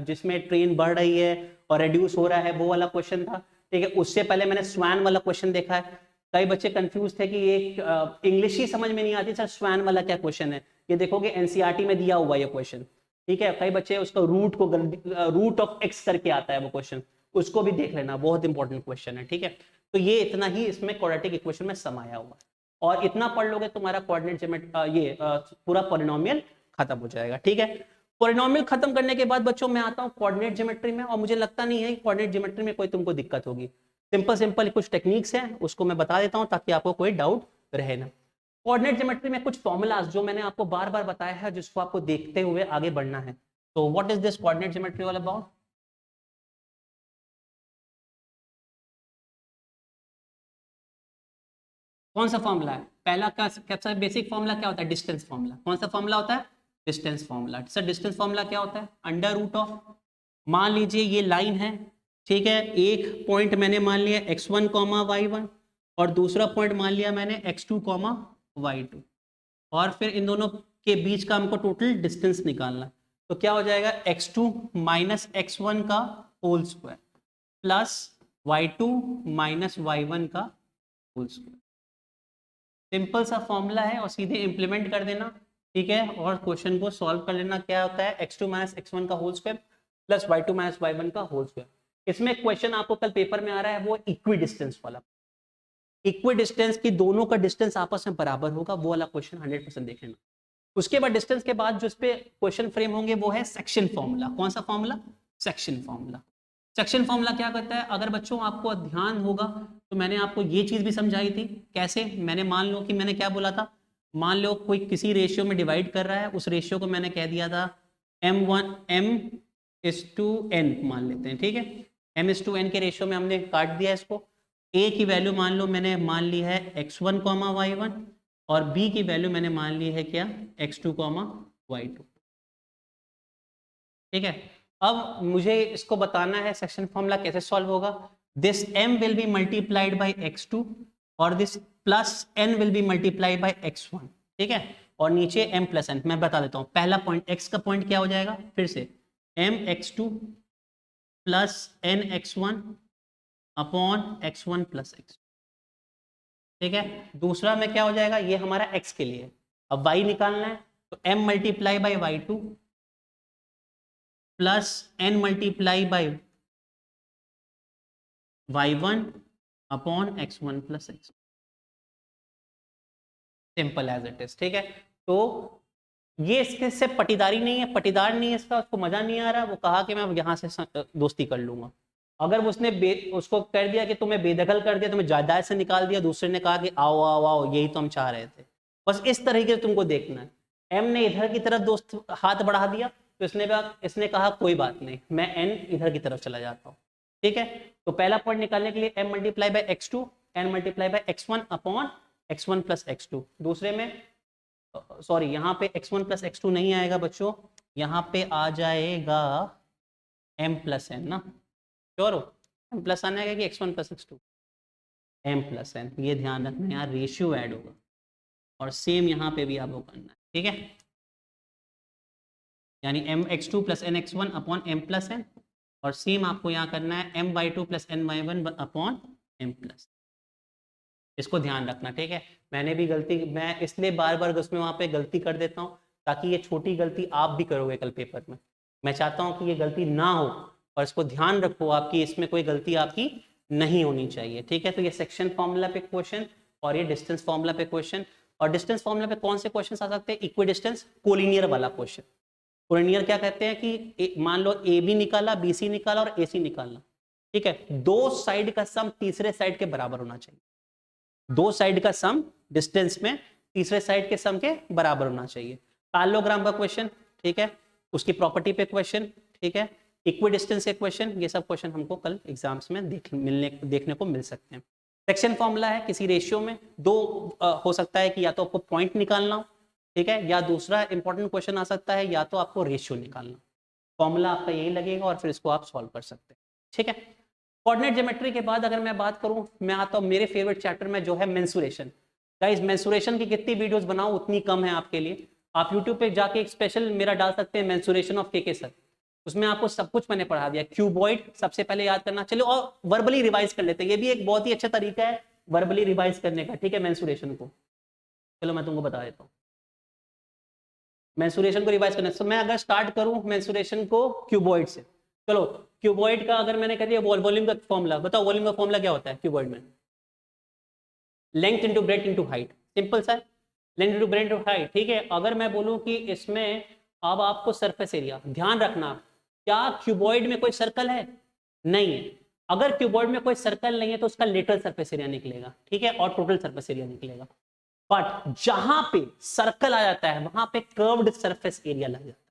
जिसमें ट्रेन बढ़ रही है और रिड्यूस हो रहा है, वो वाला क्वेश्चन था, ठीक है। उससे पहले मैंने स्वैन वाला क्वेश्चन देखा है। कई बच्चे कंफ्यूज थे कि ये इंग्लिश ही समझ में नहीं आती सर, स्वैन वाला क्या क्वेश्चन है। ये देखोगे एनसीईआरटी में दिया हुआ ये क्वेश्चन, ठीक है। कई बच्चे उसका रूट ऑफ एक्स करके आता है वो क्वेश्चन, उसको भी देख लेना, बहुत इंपॉर्टेंट क्वेश्चन है, ठीक है। तो ये इतना ही इसमें क्वाड्रेटिक इक्वेशन में समाया हुआ है, और इतना पढ़ लोगे तुम्हारा कोऑर्डिनेट पूरा पॉलिनोमियल खत्म हो जाएगा, ठीक है। पॉलिनोमियल खत्म करने के बाद बच्चों मैं आता हूँ कोऑर्डिनेट ज्योमेट्री में, और मुझे लगता नहीं है कि कोऑर्डिनेट ज्योमेट्री में कोई तुमको दिक्कत होगी। सिंपल कुछ टेक्निक्स हैं, उसको मैं बता देता हूं ताकि आपको कोई डाउट रहे ना। कोऑर्डिनेट ज्योमेट्री में कुछ फॉर्मूलाज जो मैंने आपको बार बार बताया है, जिसको आपको देखते हुए आगे बढ़ना है। तो what is this coordinate geometry all about, कौन सा फॉर्मूला है, पहला का सबसे बेसिक फॉर्मूला क्या होता है, डिस्टेंस फॉर्मूला। कौन सा फॉर्मूला होता है, distance formula. Sir distance formula क्या होता है, अंडर रूट ऑफ, मान लीजिए ये लाइन है, ठीक है, एक पॉइंट मैंने मान लिया x1 y1 और दूसरा पॉइंट मान लिया मैंने x2 y2, और फिर इन दोनों के बीच का हमको टोटल डिस्टेंस निकालना। तो क्या हो जाएगा, x2 माइनस x1 का whole square plus y2 minus y1 का होल स्क्वायर। सिंपल सा फॉर्मूला है और सीधे इंप्लीमेंट कर देना, ठीक है, और क्वेश्चन को सॉल्व कर लेना। क्या होता है, x2 माइनस x1 का whole square plus y2 minus y1 का होल स्क्वायर। इसमें क्वेश्चन आपको कल पेपर में आ रहा है वो इक्वी डिस्टेंस वाला, इक्वी डिस्टेंस की दोनों का डिस्टेंस आपस में बराबर होगा, वो वाला क्वेश्चन 100% देख लेना। उसके बाद डिस्टेंस के बाद जो इस पे क्वेश्चन फ्रेम होंगे वो है सेक्शन फॉर्मूला। कौन सा formula, section formula. Section formula क्या करता है, अगर बच्चों आपको ध्यान होगा तो मैंने आपको ये चीज भी समझाई थी। कैसे, मैंने मान लो कि मैंने क्या बोला था, मान लो कोई किसी रेशियो में डिवाइड कर रहा है, उस रेशियो को मैंने कह दिया था m1:n मान लेते हैं, ठीक है। m:n के रेशियो में हमने काट दिया इसको, ए की वैल्यू मान लो मैंने मान ली है x1 कॉमा y1 और बी की वैल्यू मैंने मान ली है क्या x2 कॉमा y2। ठीक है, अब मुझे इसको बताना है सेक्शन फॉर्मूला कैसे सॉल्व होगा। This m will be multiplied by x2 और this plus n will be multiplied by x1। ठीक है, और नीचे m प्लस n। मैं बता देता हूँ, पहला पॉइंट x का पॉइंट क्या हो जाएगा, फिर से m x2 plus n x1 upon x1 plus x। ठीक है, दूसरा में क्या हो जाएगा, ये हमारा x के लिए। अब y निकालना है तो m multiply by y2 plus n multiply by y1 upon x1 plus x। Simple as it is. ठीक है, तो ये इसके से पटीदारी नहीं है, पटीदार नहीं है इसका, उसको मजा नहीं आ रहा, वो कहा कि मैं यहाँ से दोस्ती कर लूंगा। अगर उसने उसको कर दिया कि तुम्हें बेदखल कर दिया, तुम्हें जायदाद से निकाल दिया, दूसरे ने कहा कि आओ आओ आओ, यही तो हम चाह रहे थे। बस इस तरीके से तुमको देखना है। एम ने इधर की तरफ दोस्त हाथ बढ़ा दिया तो इसने कहा कोई बात नहीं, मैं एन इधर की तरफ चला जाता हूँ। ठीक है, तो पहला पॉइंट निकालने के लिए m multiply by x2 n multiply by x1 upon x1 plus x2। दूसरे में सॉरी, यहाँ पे x1 प्लस x2 नहीं आएगा बच्चों, यहाँ पे आ जाएगा m प्लस n ना। श्योर हो, m प्लस आना है कि x1 plus x2, m plus n। ये ध्यान रखना, यहाँ रेशियो ऐड होगा और सेम यहाँ पे भी आपको करना है। ठीक है, यानी m x2 plus n x1 upon m plus n, और सेम आपको यहाँ करना है m y2 plus n y1 upon m plus. इसको ध्यान रखना। ठीक है, मैंने भी गलती, मैं इसलिए बार बार उसमें वहाँ पे गलती कर देता हूँ ताकि ये छोटी गलती आप भी करोगे कल पेपर में। मैं चाहता हूँ कि ये गलती ना हो और इसको ध्यान रखो आपकी, इसमें कोई गलती आपकी नहीं होनी चाहिए। ठीक है, तो ये सेक्शन फॉर्मूला पे क्वेश्चन और ये डिस्टेंस फॉर्मूला पे क्वेश्चन। और डिस्टेंस फॉर्मूला पे कौन से क्वेश्चन आ सकते हैं, इक्वी डिस्टेंस कोलिनियर वाला क्वेश्चन। कोलिनियर क्या कहते हैं कि मान लो ए बी निकाला, बी सी निकाला और ए सी निकालना। ठीक है, दो साइड का सम तीसरे साइड के बराबर होना चाहिए। दो साइड का सम डिस्टेंस में तीसरे साइड के सम के बराबर होना चाहिए। पैरेललोग्राम का क्वेश्चन, ठीक है, उसकी प्रॉपर्टी पे क्वेश्चन, ठीक है, इक्वी डिस्टेंस के क्वेश्चन, ये सब क्वेश्चन हमको कल एग्जाम्स में देखने को मिल सकते हैं। सेक्शन फॉर्मूला है किसी रेशियो में दो हो सकता है कि या तो आपको पॉइंट निकालना हो, ठीक है, या दूसरा इंपॉर्टेंट क्वेश्चन आ सकता है या तो आपको रेशियो निकालना। फॉर्मूला आपका यही लगेगा और फिर इसको आप सॉल्व कर सकते हैं। ठीक है, कोऑर्डिनेट ज्योमेट्री के बाद अगर मैं बात करूं, मैं आता हूं मेरे फेवरेट चैप्टर में जो है मेंसुरेशन। गाइस, मेंसुरेशन की कितनी वीडियोस बनाऊं उतनी कम है आपके लिए। आप YouTube पे जाके एक स्पेशल मेरा डाल सकते हैं, मेंसुरेशन ऑफ के सर। उसमें आपको सब कुछ मैंने पढ़ा दिया। क्यूबॉइड सबसे पहले याद करना, चलो और वर्बली रिवाइज कर लेते हैं, ये भी एक बहुत ही अच्छा तरीका है वर्बली रिवाइज करने का। ठीक है, मेंसुरेशन को चलो मैं तुमको बता देता हूँ। मेंसुरेशन को रिवाइज करना, तो मैं अगर स्टार्ट करूं मेंसुरेशन को क्यूबॉइड से, चलो क्यूबॉइड का अगर मैंने कह दिया वॉल्यूम का फॉर्मूला बताओ, वॉल्यूम का फॉर्मूला क्या होता है क्यूबॉइड में, length into breadth into height. Simple सा, length into breadth into height. ठीक है, अगर मैं बोलूं कि इसमें अब आपको सरफेस एरिया, ध्यान रखना, क्या क्यूबॉइड में कोई सर्कल है, नहीं है। अगर क्यूबॉइड में कोई सर्कल नहीं है तो उसका लेटरल सरफेस एरिया निकलेगा, ठीक है, और टोटल सरफेस एरिया निकलेगा। बट जहां पे सर्कल आ जाता है वहां पे कर्व्ड सरफेस एरिया लग जाता है।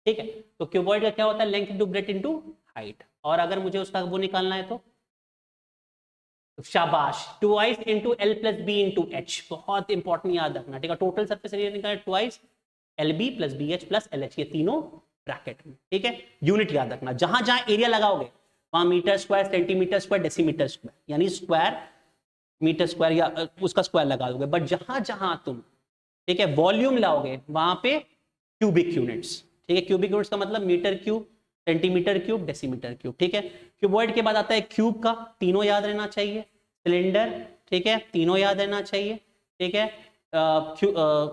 ठीक है, तो क्यूबॉइड का क्या होता है, length into breadth into height. और अगर मुझे उसका वो निकालना है तो शाबाश, twice into l plus b into h. बहुत इंपॉर्टेंट, याद रखना। ठीक है, टोटल सरफेस एरिया निकालना twice l b plus b h plus l h, ये तीनों ब्रैकेट में। ठीक है, यूनिट याद रखना, जहां जहां एरिया लगाओगे वहां metre square, centimetre square, decimetre square, यानी स्क्वायर मीटर स्क्वायर या उसका स्क्वायर लगा दोगे। बट जहां जहां तुम, ठीक है, वॉल्यूम लाओगे वहां पे क्यूबिक यूनिट्स। ठीक है, क्यूबिक यूनिट्स का मतलब metre cube, centimetre cube, decimetre cube. ठीक है, क्यूबॉइड के बाद आता है क्यूब का, तीनों याद रहना चाहिए। सिलेंडर, ठीक है, तीनों याद रहना चाहिए। ठीक है,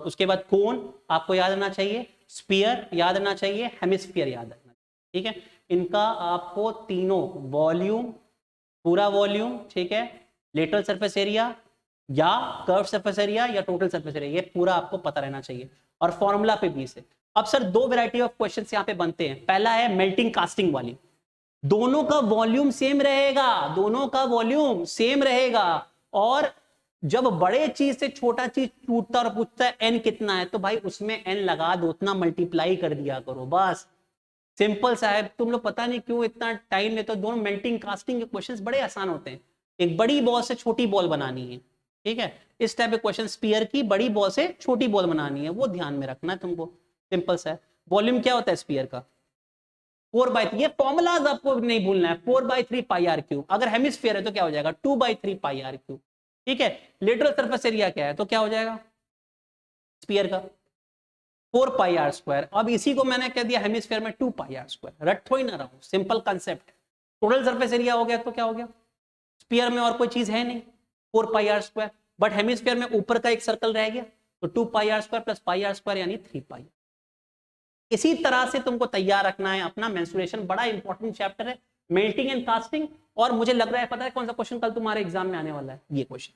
उसके बाद कोन आपको याद रहना चाहिए, स्फीयर याद रहना चाहिए, हेमिस्फीयर याद रखना। ठीक है, इनका आपको तीनों वॉल्यूम, पूरा वॉल्यूम, ठीक है, लेटरल सरफेस एरिया या कर्व सरफेस एरिया या टोटल सरफेस एरिया, ये पूरा आपको पता रहना चाहिए। और फॉर्मूला पे भी से। अब सर दो वैरायटी ऑफ क्वेश्चंस यहाँ पे बनते हैं। पहला है मेल्टिंग कास्टिंग वाली, दोनों का वॉल्यूम सेम रहेगा, दोनों का वॉल्यूम सेम रहेगा, और जब बड़े चीज से छोटा चीज टूटता और पूछता है एन कितना है, तो भाई उसमें एन लगा दो, उतना मल्टीप्लाई कर दिया करो, बस सिंपल सा है। तुम लोग पता नहीं क्यों इतना टाइम लेते हो। दोनों मेल्टिंग कास्टिंग के क्वेश्चंस बड़े आसान होते हैं। एक बड़ी बॉल से छोटी बॉल बनानी है, ठीक है, इस टाइप के क्वेश्चन, स्पीयर की बड़ी बॉल से छोटी बॉल बनानी है, वो ध्यान में रखना है तुमको, सिंपल सा है। वॉल्यूम क्या होता है स्पीयर का, 4/3, ये फॉर्मूलाज आपको नहीं भूलना है, 4/3 पाई आर क्यूब, अगर हेमिस्फीयर है तो क्या हो जाएगा 2/3 पाई आर क्यूब, ठीक है। लेटरल सरफेस एरिया क्या है, तो क्या हो जाएगा स्पीयर का 4 पाई आर स्क्वायर। अब इसी को मैंने कह दिया हेमिस्फीयर में 2 पाई आर स्क्वायर, रट थोड़ी ना रहा हूं, simple concept. Total surface area हो गया तो क्या हो गया, स्पीयर में और कोई चीज है नहीं 4 pi r square, but hemisphere में ऊपर का एक सर्कल रह गया, तो 2 pi r square plus pi r square यानी 3 पाई। इसी तरह से तुमको तैयार रखना है अपना मेंस्ट्रुएशन, बड़ा इंपॉर्टेंट चैप्टर है, मेल्टिंग एंड कास्टिंग। और मुझे लग रहा है पता है कौन सा क्वेश्चन कल तुम्हारे एग्जाम में आने वाला है, ये क्वेश्चन।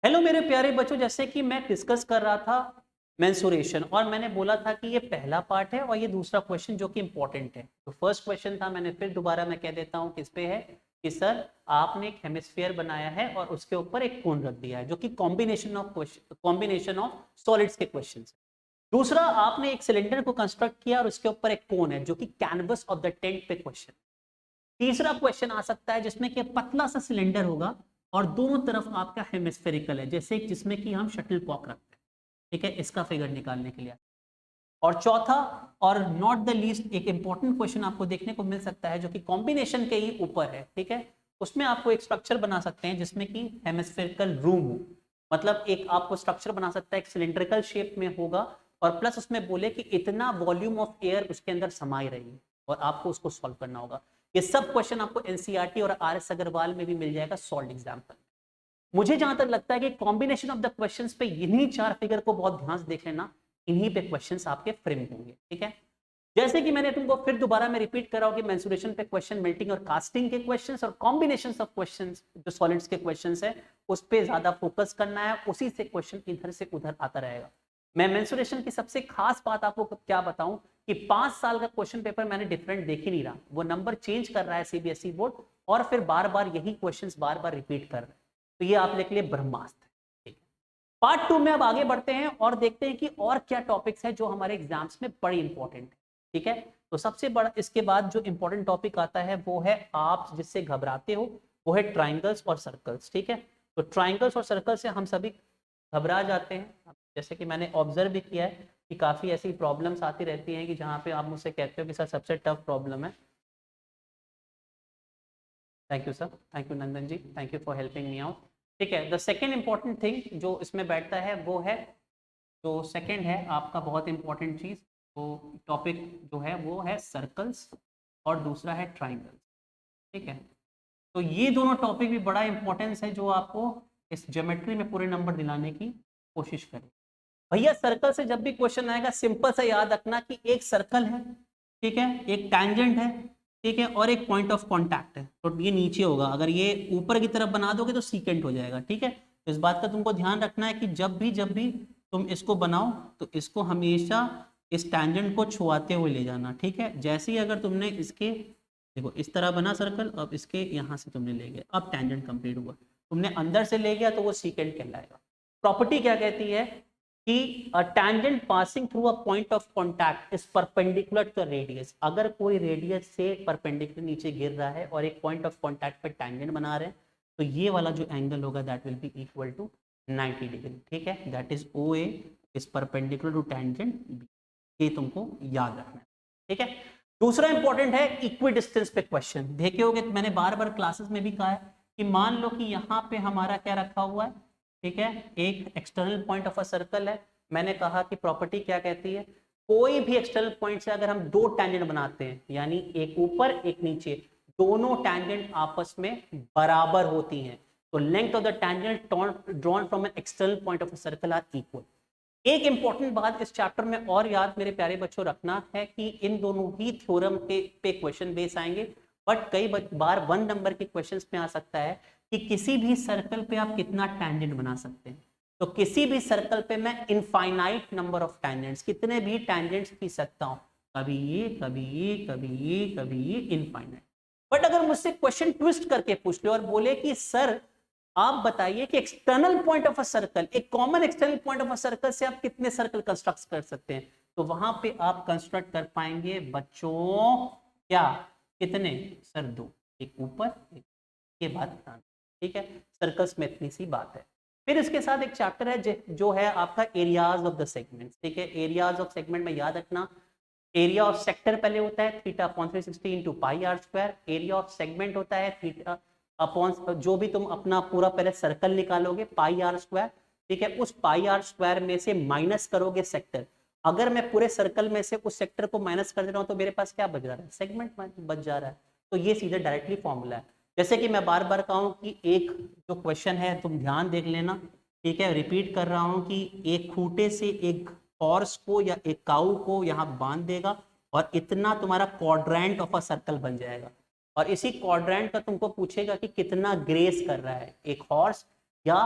हेलो मेरे प्यारे बच्चों, जैसे कि मैं डिस्कस कर रहा था मेंस्ट्रुएशन, और मैंने बोला था कि ये पहला पार्ट है और ये दूसरा क्वेश्चन जो कि इंपॉर्टेंट है। तो फर्स्ट क्वेश्चन था, मैंने फिर दोबारा मैं कह देता हूं किस पे है, कि सर आपने एक हेमिस्फीयर बनाया है और उसके ऊपर एक कोन रख दिया है, जो कि कॉम्बिनेशन ऑफ सॉलिड्स के क्वेश्चन है। दूसरा, आपने एक सिलेंडर को कंस्ट्रक्ट किया और उसके ऊपर एक कोन है, जो कि कैनवस ऑफ द टेंट पे क्वेश्चन। तीसरा क्वेश्चन आ सकता है जिसमें कि पतला सा सिलेंडर होगा और दोनों तरफ आपका हेमिस्फेरिकल है, जैसे जिसमें कि हम शटल कॉक रखते हैं, ठीक है, इसका फिगर निकालने के लिए। और चौथा और नॉट द लीस्ट एक इंपॉर्टेंट क्वेश्चन आपको देखने को मिल सकता है, जो कि कॉम्बिनेशन के ही ऊपर है, ठीक है। उसमें आपको एक स्ट्रक्चर बना सकते हैं जिसमें कि हेमिस्फेरिकल रूम हो, मतलब एक आपको स्ट्रक्चर बना सकता है, एक सिलेंड्रिकल शेप में होगा, और प्लस उसमें बोले कि इतना वॉल्यूम ऑफ एयर उसके अंदर समाई रही है, और आपको उसको सॉल्व करना होगा। ये सब क्वेश्चन आपको एनसीईआरटी और आरएस अग्रवाल में भी मिल जाएगा सॉल्व एग्जाम्पल। मुझे जहां तक लगता है कि कॉम्बिनेशन ऑफ द क्वेश्चंस पे इन्हीं 4 फिगर को बहुत ध्यान से देख लेना, इन्हीं पे क्वेश्चंस आपके फ्रेम होंगे, ठीक है। जैसे कि मैंने तुमको फिर दोबारा मैं रिपीट कर रहा हूं कि मेंस्ट्रुएशन पे क्वेश्चन, मेल्टिंग और कास्टिंग के क्वेश्चंस और कॉम्बिनेशंस ऑफ क्वेश्चंस जो सॉलिड्स के क्वेश्चंस है उस पे ज्यादा फोकस करना है, उसी से क्वेश्चन इधर से उधर आता रहेगा। मैं मेंस्ट्रुएशन की सबसे खास बात आपको क्या बताऊं कि 5 साल का क्वेश्चन पेपर मैंने डिफरेंट देख ही नहीं रहा, वो नंबर चेंज कर रहा है सीबीएसई बोर्ड, और फिर बार बार यही क्वेश्चंस बार बार रिपीट कर रहे हैं, तो ये आप लोग के लिए ब्रह्मास्त्र है, ठीक है। पार्ट 2 में अब आगे बढ़ते हैं और देखते हैं कि और क्या टॉपिक्स है जो हमारे एग्जाम्स में बड़ी इंपॉर्टेंट है, ठीक है। तो सबसे बड़ा इसके बाद जो इंपॉर्टेंट टॉपिक आता है वो है आप जिससे घबराते हो, वो है ट्राइंगल्स और सर्कल्स, ठीक है। तो ट्राइंगल्स और सर्कल से हम सभी घबरा जाते हैं, जैसे कि मैंने ऑब्जर्व भी किया है कि काफी ऐसी प्रॉब्लम्स आती रहती हैं कि जहाँ पे आप मुझसे कहते हो कि सर सबसे टफ प्रॉब्लम है। Thank you sir, thank you Nandan ji, thank you for helping me out, ठीक है। द सेकेंड इंपॉर्टेंट थिंग जो इसमें बैठता है वो है, जो सेकेंड है आपका बहुत इंपॉर्टेंट चीज, वो टॉपिक जो है वो है सर्कल्स, और दूसरा है ट्राइंगल्स, ठीक है। तो ये दोनों टॉपिक भी बड़ा इंपॉर्टेंस है, जो आपको इस ज्योमेट्री में पूरे नंबर दिलाने की कोशिश करें। भैया सर्कल से जब भी क्वेश्चन आएगा सिंपल से याद रखना कि एक सर्कल है, ठीक है, एक टैंजेंट है, ठीक है, और एक पॉइंट ऑफ कांटेक्ट है, तो ये नीचे होगा, अगर ये ऊपर की तरफ बना दोगे तो सीकेंट हो जाएगा, ठीक है। तो इस बात का तुमको ध्यान रखना है कि जब भी तुम इसको बनाओ तो इसको हमेशा इस टैंजेंट को छुआते हुए ले जाना, ठीक है। जैसे ही अगर तुमने इसके देखो इस तरह बना सर्कल, अब इसके यहाँ से तुमने ले गया, अब टैंजेंट कंप्लीट हुआ, तुमने अंदर से ले गया तो वो सीकेंट कहलाएगा। प्रॉपर्टी क्या कहती है कि a tangent passing through a point of contact is perpendicular to the radius, अगर कोई रेडियस से परपेंडिकुलर नीचे गिर रहा है और एक पॉइंट ऑफ कांटेक्ट पे टैंजेंट बना रहे हैं, तो ये वाला जो एंगल होगा that will be equal to 90 degree, ठीक है। That is OA is perpendicular to tangent B, ये तुमको याद रखना है, ठीक है। दूसरा इंपॉर्टेंट है इक्वी डिस्टेंस पे क्वेश्चन, देखे होगे मैंने बार बार क्लासेस में भी कहा है कि मान लो कि यहाँ पे हमारा क्या रखा हुआ है, ठीक है, एक external point of a circle है। मैंने कहा कि प्रॉपर्टी क्या कहती है, कोई भी एक्सटर्नल पॉइंट से अगर हम दो टैंजेंट बनाते हैं, यानी एक ऊपर एक नीचे, दोनों टैंजेंट आपस में बराबर होती हैं, तो length of the tangent drawn from an external point of a circle are equal. एक इंपॉर्टेंट बात इस चैप्टर में और याद मेरे प्यारे बच्चों रखना है कि इन दोनों ही थ्योरम पे क्वेश्चन बेस आएंगे, बट कई बार 1 नंबर के क्वेश्चंस में आ सकता है कि किसी भी सर्कल पे आप कितना टैंजेंट बना सकते हैं। तो किसी भी सर्कल पे मैं इनफाइनाइट नंबर ऑफ टैंजेंट्स, कितने भी टैंजेंट्स खींच सकता हूं, कभी ये कभी ये कभी ये कभी ये, इनफाइनाइट। बट अगर मुझसे क्वेश्चन ट्विस्ट करके पूछ ले और बोले कि सर आप बताइए कि external point of a circle, एक common external point of a circle से आप कितने सर्कल कंस्ट्रक्ट कर सकते हैं, तो वहां पे आप कंस्ट्रक्ट कर पाएंगे बच्चों क्या, कितने सर, 2, एक ऊपर एक। ये बात ध्यान, ठीक है, सर्कल्स में इतनी सी बात है। फिर इसके साथ एक चैप्टर है जो है आपका एरियाज ऑफ द सेगमेंट, ठीक है। एरियाज ऑफ सेगमेंट में याद रखना, एरिया ऑफ सेक्टर पहले होता है theta upon 360 into pi r square, area of segment होता है थीटा अपॉन जो भी तुम अपना पूरा पहले सर्कल निकालोगे पाई आर स्क्वायर, ठीक है। उस पाई आर स्क्वायर में से माइनस करोगे सेक्टर। अगर मैं पूरे सर्कल में से उस सेक्टर को माइनस कर दे रहा हूं तो मेरे पास क्या बच रहा है, सेगमेंट बच जा रहा है। तो ये सीधे डायरेक्टली फॉर्मूला है। जैसे कि मैं बार बार कहूँ कि एक जो क्वेश्चन है तुम ध्यान देख लेना, ठीक है, रिपीट कर रहा हूँ कि एक खूंटे से एक हॉर्स को या एक काऊ को यहाँ बांध देगा और इतना तुम्हारा क्वाड्रेंट ऑफ अ सर्कल बन जाएगा। और इसी क्वाड्रेंट का तुमको पूछेगा कि कितना ग्रेस कर रहा है एक हॉर्स या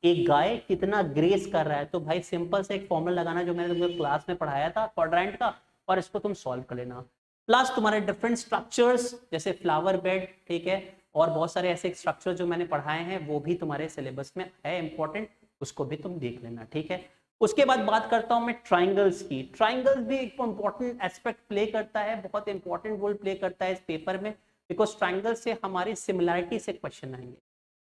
एक गाय, कितना ग्रेस कर रहा है। तो भाई सिंपल से एक फॉर्मूला लगाना जो मैंने तुमको क्लास में पढ़ाया था क्वाड्रेंट का, और इसको तुम सॉल्व कर लेना। प्लस तुम्हारे डिफरेंट स्ट्रक्चर्स जैसे फ्लावर बेड, ठीक है, और बहुत सारे ऐसे स्ट्रक्चर जो मैंने पढ़ाए हैं वो भी तुम्हारे सिलेबस में है इंपॉर्टेंट, उसको भी तुम देख लेना, ठीक है। उसके बाद बात करता हूं मैं ट्राइंगल्स की। ट्राइंगल्स भी एक इंपॉर्टेंट एस्पेक्ट प्ले करता है, बहुत इंपॉर्टेंट रोल प्ले करता है इस पेपर में, बिकॉज ट्राइंगल से हमारी सिमिलैरिटी से क्वेश्चन आएंगे।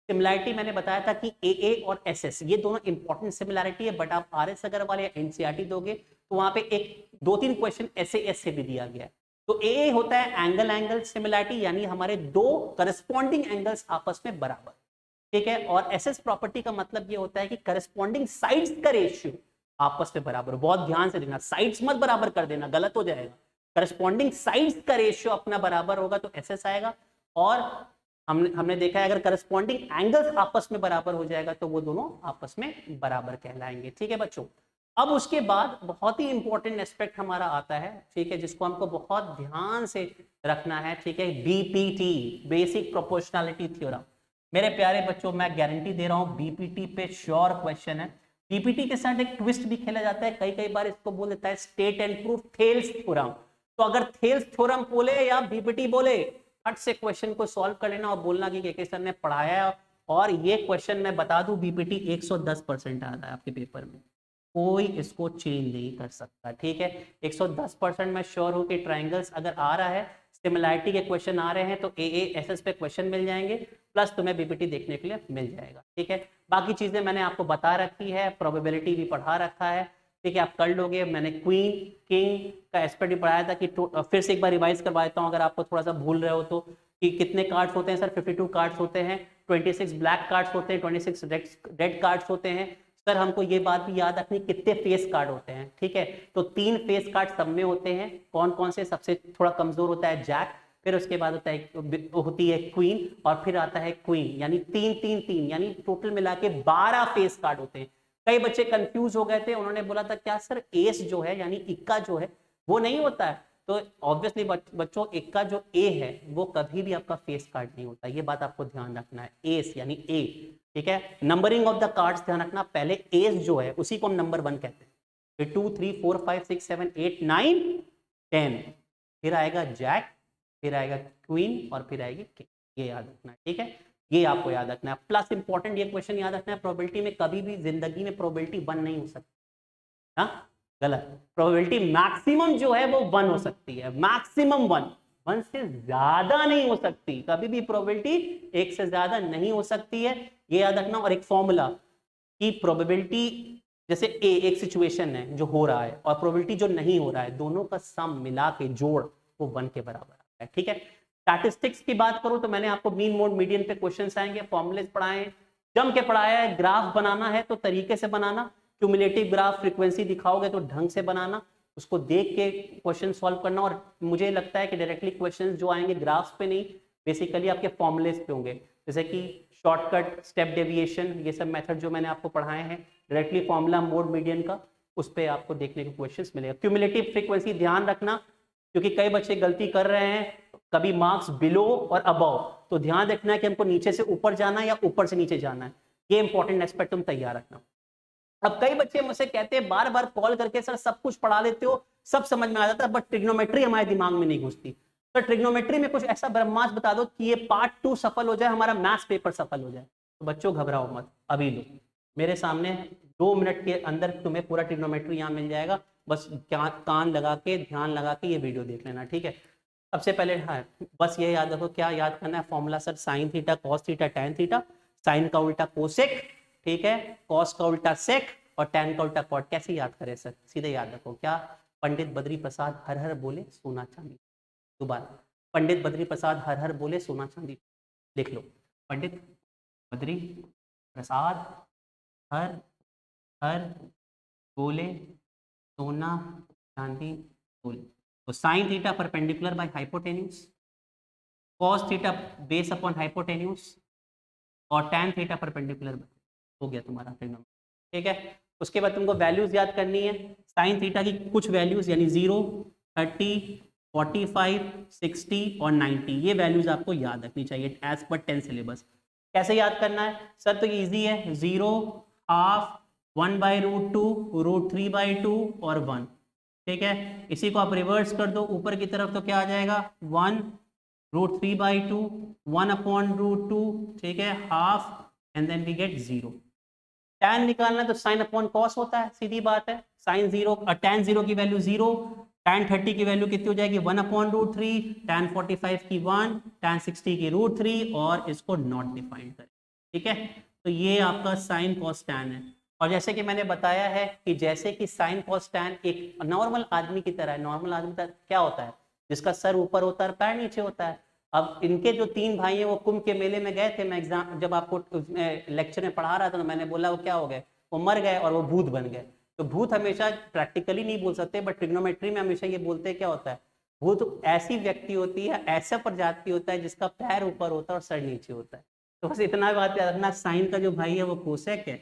सिमिलैरिटी मैंने बताया था कि ए और एस ये दोनों इंपॉर्टेंट सिमिलैरिटी है, बट आप RS अग्रवाल या NCERT दोगे तो वहां पे एक 2-3 क्वेश्चन SAS से भी दिया गया है। तो ए होता है एंगल एंगल सिमिलैरिटी, यानी हमारे दो करस्पॉन्डिंग एंगल्स आपस में बराबर, ठीक है। और SS प्रॉपर्टी का मतलब ये होता है कि करस्पॉन्डिंग साइड्स का रेशियो आपस में बराबर। बहुत ध्यान से देखना, साइड्स मत बराबर कर देना, गलत हो जाएगा। करस्पॉन्डिंग साइड्स का रेशियो अपना बराबर होगा तो SS आएगा। और हमने देखा है अगर करस्पॉन्डिंग एंगल्स आपस में बराबर हो जाएगा तो वो दोनों आपस में बराबर कहलाएंगे, ठीक है बच्चों। अब उसके बाद बहुत ही इंपॉर्टेंट एस्पेक्ट हमारा आता है, ठीक है, जिसको हमको बहुत ध्यान से रखना है, ठीक है, BPT, बेसिक प्रोपोर्शनैलिटी थ्योरम। मेरे प्यारे बच्चों मैं गारंटी दे रहा हूं BPT पे श्योर क्वेश्चन है। BPT के साथ एक ट्विस्ट भी खेला जाता है, कई बार इसको बोल देता है state and proof Thales theorem. तो अगर थेल्स थ्योरम बोले या BPT बोले, फट से क्वेश्चन को सॉल्व कर लेना और बोलना कि के सर ने पढ़ाया है। और ये क्वेश्चन मैं बता दूं BPT 110% आता है आपके पेपर में, कोई इसको चेंज नहीं कर सकता, ठीक है। 110% मैं श्योर हूं कि ट्राइंगल्स अगर आ रहा है, सिमिलैरिटी के क्वेश्चन आ रहे हैं तो AA SS पे क्वेश्चन मिल जाएंगे, प्लस तुम्हें BPT देखने के लिए मिल जाएगा, ठीक है। बाकी चीजें मैंने आपको बता रखी है, प्रोबेबिलिटी भी पढ़ा रखा है, ठीक है, आप कर लोगे। मैंने क्वीन किंग का एस्पेक्ट भी पढ़ाया था कि फिर से एक बार रिवाइज करवा देता हूँ अगर आपको थोड़ा सा भूल रहे हो तो, कि कितने कार्ड्स होते हैं सर, 52 कार्ड्स होते हैं, 26 ब्लैक कार्ड्स होते हैं, 26 रेड कार्ड्स होते हैं। सर हमको ये बात भी याद रखनी कितने फेस कार्ड होते हैं, ठीक है। तो 3 फेस कार्ड सब में होते हैं, कौन कौन से, सबसे थोड़ा कमजोर होता है जैक, फिर उसके बाद होता है होती है क्वीन, और फिर आता है क्वीन, यानी 3-3-3, यानी टोटल मिला के 12 फेस कार्ड होते हैं। कई बच्चे कंफ्यूज हो गए थे, उन्होंने बोला था क्या सर एस जो है यानी इक्का जो है वो नहीं होता है। तो ऑब्वियसली बच्चों इक्का जो ए है वो कभी भी आपका फेस कार्ड नहीं होता, ये बात आपको ध्यान रखना है। एस यानी ए, ठीक है। नंबरिंग ऑफ द कार्ड्स ध्यान रखना, पहले एस जो है उसी को हम नंबर 1 कहते हैं, फिर 2 3 4 5 6 7 8 9 10, फिर आएगा जैक, फिर आएगा क्वीन, और फिर आएगी किंग। ये याद रखना है, ठीक है, ये आपको याद रखना है। प्लस इंपॉर्टेंट ये क्वेश्चन याद रखना है, प्रोबेबिलिटी में कभी भी जिंदगी में प्रोबेबिलिटी 1 नहीं हो सकती, हाँ गलत। प्रोबेबिलिटी मैक्सिमम जो है वो 1 हो सकती है, मैक्सिमम 1 से ज्यादा नहीं हो सकती, कभी भी प्रोबेबिलिटी 1 से ज्यादा नहीं हो सकती है, ये याद रखना। और एक फॉर्मूला कि प्रोबेबिलिटी जैसे एक सिचुएशन है जो हो रहा है और प्रोबेबिलिटी जो नहीं हो रहा है, दोनों का सम मिला के जोड़ वो 1 के बराबर आता है, ठीक है। स्टैटिस्टिक्स की बात करूं तो मैंने आपको मीन मोड मीडियन पे क्वेश्चंस आएंगे, फॉर्मूलेस पढ़ाए, जम के पढ़ाया है। ग्राफ बनाना है तो तरीके से बनाना, क्यूमुलेटिव ग्राफ फ्रीक्वेंसी दिखाओगे तो ढंग से बनाना, उसको देख के क्वेश्चन सॉल्व करना। और मुझे लगता है कि डायरेक्टली क्वेश्चन जो आएंगे ग्राफ्स पे नहीं, बेसिकली आपके फॉर्मुलेस पे होंगे, जैसे कि शॉर्टकट, स्टेप डेविएशन, ये सब मेथड जो मैंने आपको पढ़ाए हैं डायरेक्टली फॉर्मूला मोड मीडियन का, उस पर आपको देखने को क्वेश्चंस मिलेगा। क्यूमुलेटिव फ्रीक्वेंसी ध्यान रखना, क्योंकि कई बच्चे गलती कर रहे हैं, कभी मार्क्स बिलो और अबव, तो ध्यान रखना है कि हमको नीचे से ऊपर जाना है या ऊपर से नीचे जाना है, ये इंपॉर्टेंट एस्पेक्ट तुम तैयार रखना। अब कई बच्चे मुझसे कहते हैं बार बार कॉल करके, सर सब कुछ पढ़ा लेते हो, सब समझ में आ जाता है, बट ट्रिग्नोमेट्री हमारे दिमाग में नहीं घुसती। तो ट्रिग्नोमेट्री में कुछ ऐसा ब्रह्मास्त्र बता दो कि ये पार्ट 2 सफल हो जाए, हमारा मैथ्स पेपर सफल हो जाए। तो बच्चों घबराओ मत, अभी लो मेरे सामने 2 मिनट के अंदर तुम्हें पूरा ट्रिग्नोमेट्री यहाँ मिल जाएगा, बस कान लगा के ध्यान लगा के ये वीडियो देख लेना, ठीक है। सबसे पहले हाँ, बस ये याद रखो, क्या याद करना है formula sir, sine theta cos theta tan theta, sine का उल्टा कोसेक, ठीक है, कॉस का उल्टा सेक और टैन का उल्टा कॉट। कैसे याद करें सर, सीधे याद रखो, क्या पंडित बद्री प्रसाद हर हर बोले सोना चांदी। दोबारा, पंडित बद्री प्रसाद हर हर बोले सोना चांदी, लिख लो, पंडित बद्री प्रसाद हर हर बोले सोना चांदी बोले। तो sine theta perpendicular by hypotenuse, cos theta base upon hypotenuse और टैन थीटा परपेंडिकुलर, हो गया तुम्हारा ट्रिग्नोमेट्री, ठीक है। उसके बाद तुमको वैल्यूज याद करनी है, साइन थीटा की कुछ वैल्यूज यानी 0, 30, 45, 60 और 90, ये वैल्यूज आपको याद रखनी चाहिए एज पर 10 सिलेबस। कैसे याद करना है सर, तो इजी है, 0, हाफ, 1/√2, √3/2 और 1, ठीक है। इसी को आप रिवर्स कर दो ऊपर की तरफ तो क्या आ जाएगा, 1 √3/2, 1/√2, ठीक है, half and then we get 0। tan निकालना तो साइन अपॉन कॉस होता है, सीधी बात है, साइन 0 और tan 0 की वैल्यू 0, tan 30 की वैल्यू कितनी हो जाएगी 1/√3, tan 45 की 1, tan 60 की √3 और इसको नॉट डिफाइन करें, ठीक है। तो ये आपका साइन कॉस tan है। और जैसे कि मैंने बताया है कि जैसे कि साइन कॉस tan एक नॉर्मल आदमी की तरह है, नॉर्मल आदमी क्या होता है, जिसका सर ऊपर होता है और पैर नीचे होता है। अब इनके जो 3 भाई हैं वो कुंभ के मेले में गए थे, मैं एग्जाम जब आपको लेक्चर में पढ़ा रहा था तो मैंने बोला वो क्या हो गए, वो मर गए और वो भूत बन गए। तो भूत हमेशा प्रैक्टिकली नहीं बोल सकते, बट ट्रिग्नोमेट्री में हमेशा ये बोलते हैं क्या होता है, भूत ऐसी व्यक्ति होती है, ऐसा प्रजाति होता है जिसका पैर ऊपर होता है और सर नीचे होता है। तो बस इतना बात याद रखना, साइन का जो भाई है वो कोसेक है,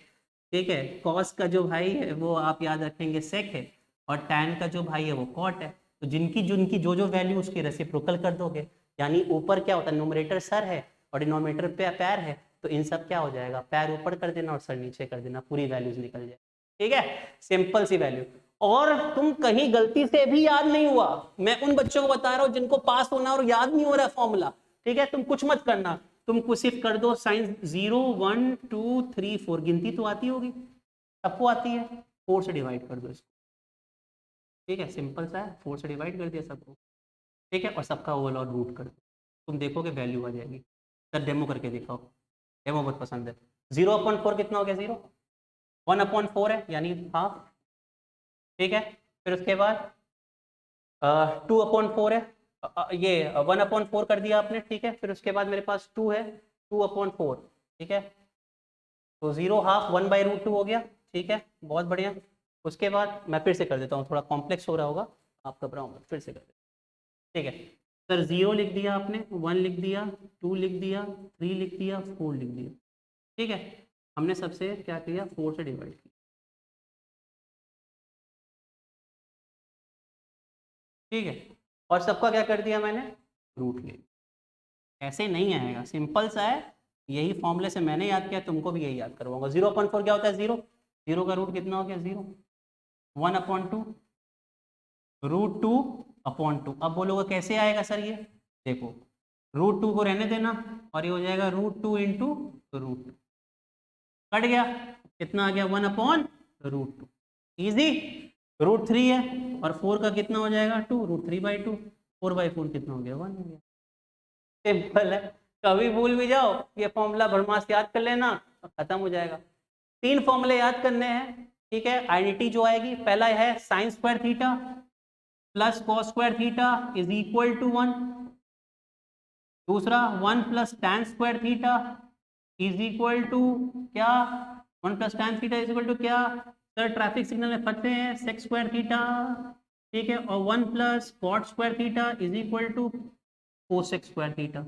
ठीक है, कॉस का जो भाई है वो आप याद रखेंगे सेक है और टैन का जो भाई है वो कॉट है। तो जिनकी जिनकी जो जो वैल्यू उसकी रेसिप्रोकल कर दोगे, यानी ऊपर क्या होता है, न्यूमरेटर सर है और डिनोमिनेटर पे पैर है, तो इन सब क्या हो जाएगा, पैर ऊपर कर देना और सर नीचे कर देना, पूरी वैल्यूज निकल जाए, ठीक है, सिंपल सी वैल्यू। और तुम कहीं गलती से भी याद नहीं हुआ, मैं उन बच्चों को बता रहा हूं जिनको पास होना और याद नहीं हो रहा फॉर्मूला, ठीक है, तुम कुछ मत करना, तुम सिर्फ कर दो साइन 0, 1, 2, 3, 4, गिनती तो आती होगी, सबको आती है, 4 से डिवाइड कर दो इसको, ठीक है, सिंपल सा है, 4 से डिवाइड कर दिया सबको, ठीक है, और सबका ओवरऑल रूट कर दो, तुम देखोगे वैल्यू आ जाएगी। सर डेमो करके दिखाओ, डेमो बहुत पसंद है। 0/4 कितना हो गया, 0, 1/4 है यानी हाफ, ठीक है, फिर उसके बाद 2/4 है, ये 1/4 कर दिया आपने, ठीक है, फिर उसके बाद मेरे पास 2 है, 2/4, ठीक है, तो 0 हाफ 1/√2 हो गया, ठीक है, बहुत बढ़िया। उसके बाद मैं फिर से कर देता हूँ, थोड़ा कॉम्प्लेक्स हो रहा होगा, आप घबराओ मत, फिर से कर देता हूँ, ठीक है। सर 0 लिख दिया आपने, 1 लिख दिया, 2 लिख दिया, 3 लिख दिया, 4 लिख दिया, ठीक है, हमने सबसे क्या किया, 4 से डिवाइड किया, ठीक है, और सबका क्या कर दिया मैंने, रूट ले, ऐसे नहीं आएगा, सिंपल सा है, यही फॉर्मूले से मैंने याद किया, तुमको भी यही याद करवाऊंगा। 0/4 क्या होता है, 0, 0 का रूट कितना हो गया, 0, 1/2, √2/2। अब बोलोगे कैसे आएगा सर ये, देखो √2 को रहने देना और ये हो जाएगा √2 इंटू √2, कट गया, कितना आ गया, 1/√2, इजी। √3 है और 4 का कितना हो जाएगा, 2, √3/2, 4/4 कितना हो गया, 1 हो गया, सिंपल है। कभी भूल भी जाओ ये फॉर्मूला भरमास याद कर लेना, खत्म हो जाएगा। 3 फॉर्मूले याद करने हैं, ठीक है, आइडेंटिटी जो आएगी, पहला है sine square theta plus cos square theta is equal to 1, दूसरा 1 plus tan square theta is equal to क्या, 1 plus tan theta is equal to क्या, सर ट्रैफिक सिग्नल में फंसते हैं, सेक स्क्वायर थीटा, ठीक है, और 1 plus cot square theta is equal to cosec square theta.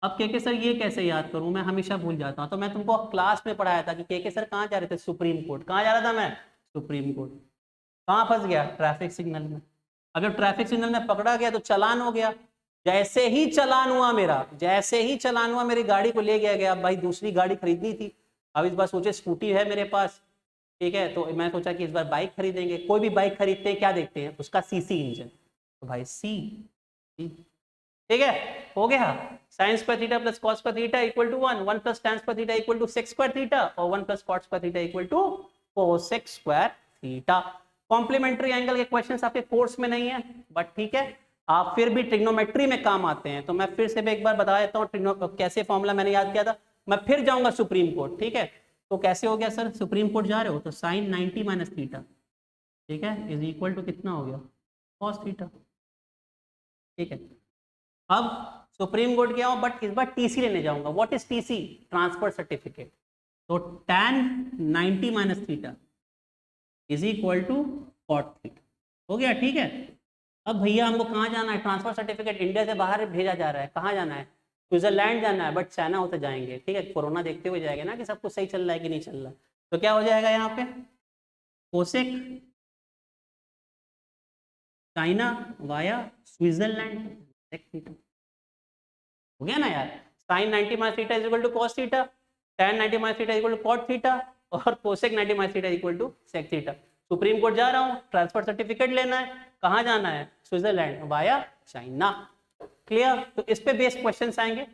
अब के सर ये कैसे याद करूं, मैं हमेशा भूल जाता हूं, तो मैं तुमको क्लास में पढ़ाया था कि के सर कहाँ जा रहे थे, सुप्रीम कोर्ट, कहाँ जा रहा था मैं, सुप्रीम कोर्ट, कहाँ फंस गया, ट्रैफिक सिग्नल में। अगर ट्रैफिक सिग्नल में पकड़ा गया तो चालान हो गया, जैसे ही चालान हुआ मेरा, जैसे ही चालान हुआ मेरी गाड़ी को ले गया गया, भाई दूसरी गाड़ी खरीदनी थी, अब इस बार सोचे स्कूटी है मेरे पास, ठीक है, तो मैं सोचा कि इस बार बाइक खरीदेंगे, कोई भी बाइक खरीदते हैं क्या देखते हैं, उसका सीसी इंजन, तो भाई सी, ठीक है, हो गया, sine square theta plus cos square theta equal to 1, 1 plus tan square theta equal to sec square theta और 1 plus cot square theta equal to cosec square theta. Complementary angle के questions आपके course में नहीं है, but ठीक है, आप फिर भी ट्रिग्नोमेट्री में काम आते हैं, तो मैं फिर से एक बार बता देता हूँ कैसे फॉर्मूला मैंने याद किया था। मैं फिर जाऊंगा सुप्रीम कोर्ट, ठीक है। तो कैसे हो गया सर, सुप्रीम कोर्ट जा रहे हो तो साइन 90 माइनस थीटा, ठीक है, इज इक्वल टू कितना हो गया, कॉस थीटा, ठीक है। अब सुप्रीम कोर्ट गया हूं, बट इस बार टीसी लेने जाऊंगा। What is TC, transfer certificate. तो tan 90 minus theta is equal to cot theta, हो गया, ठीक है। अब भैया हमको कहाँ जाना है, ट्रांसफर सर्टिफिकेट इंडिया से बाहर भेजा जा रहा है, कहाँ जाना है, स्विट्जरलैंड जाना है, बट चाइना होते जाएंगे, ठीक है। कोरोना देखते हुए जाएगा ना कि सब कुछ सही चल रहा है कि नहीं चल रहा। तो क्या हो जाएगा यहाँ पे, cosec China via Switzerland sec theta, हो गया ना यार। Sine 90 minus theta is equal to cos theta, tan 90 minus theta equal to cot theta, और cosec 90 minus theta equal to sec theta. Supreme Court जा रहा हूँ, ट्रांसफर सर्टिफिकेट लेना है, कहाँ जाना है, स्विट्जरलैंड वाया चाइना, क्लियर। तो इस पे बेस्ड क्वेश्चंस आएंगे।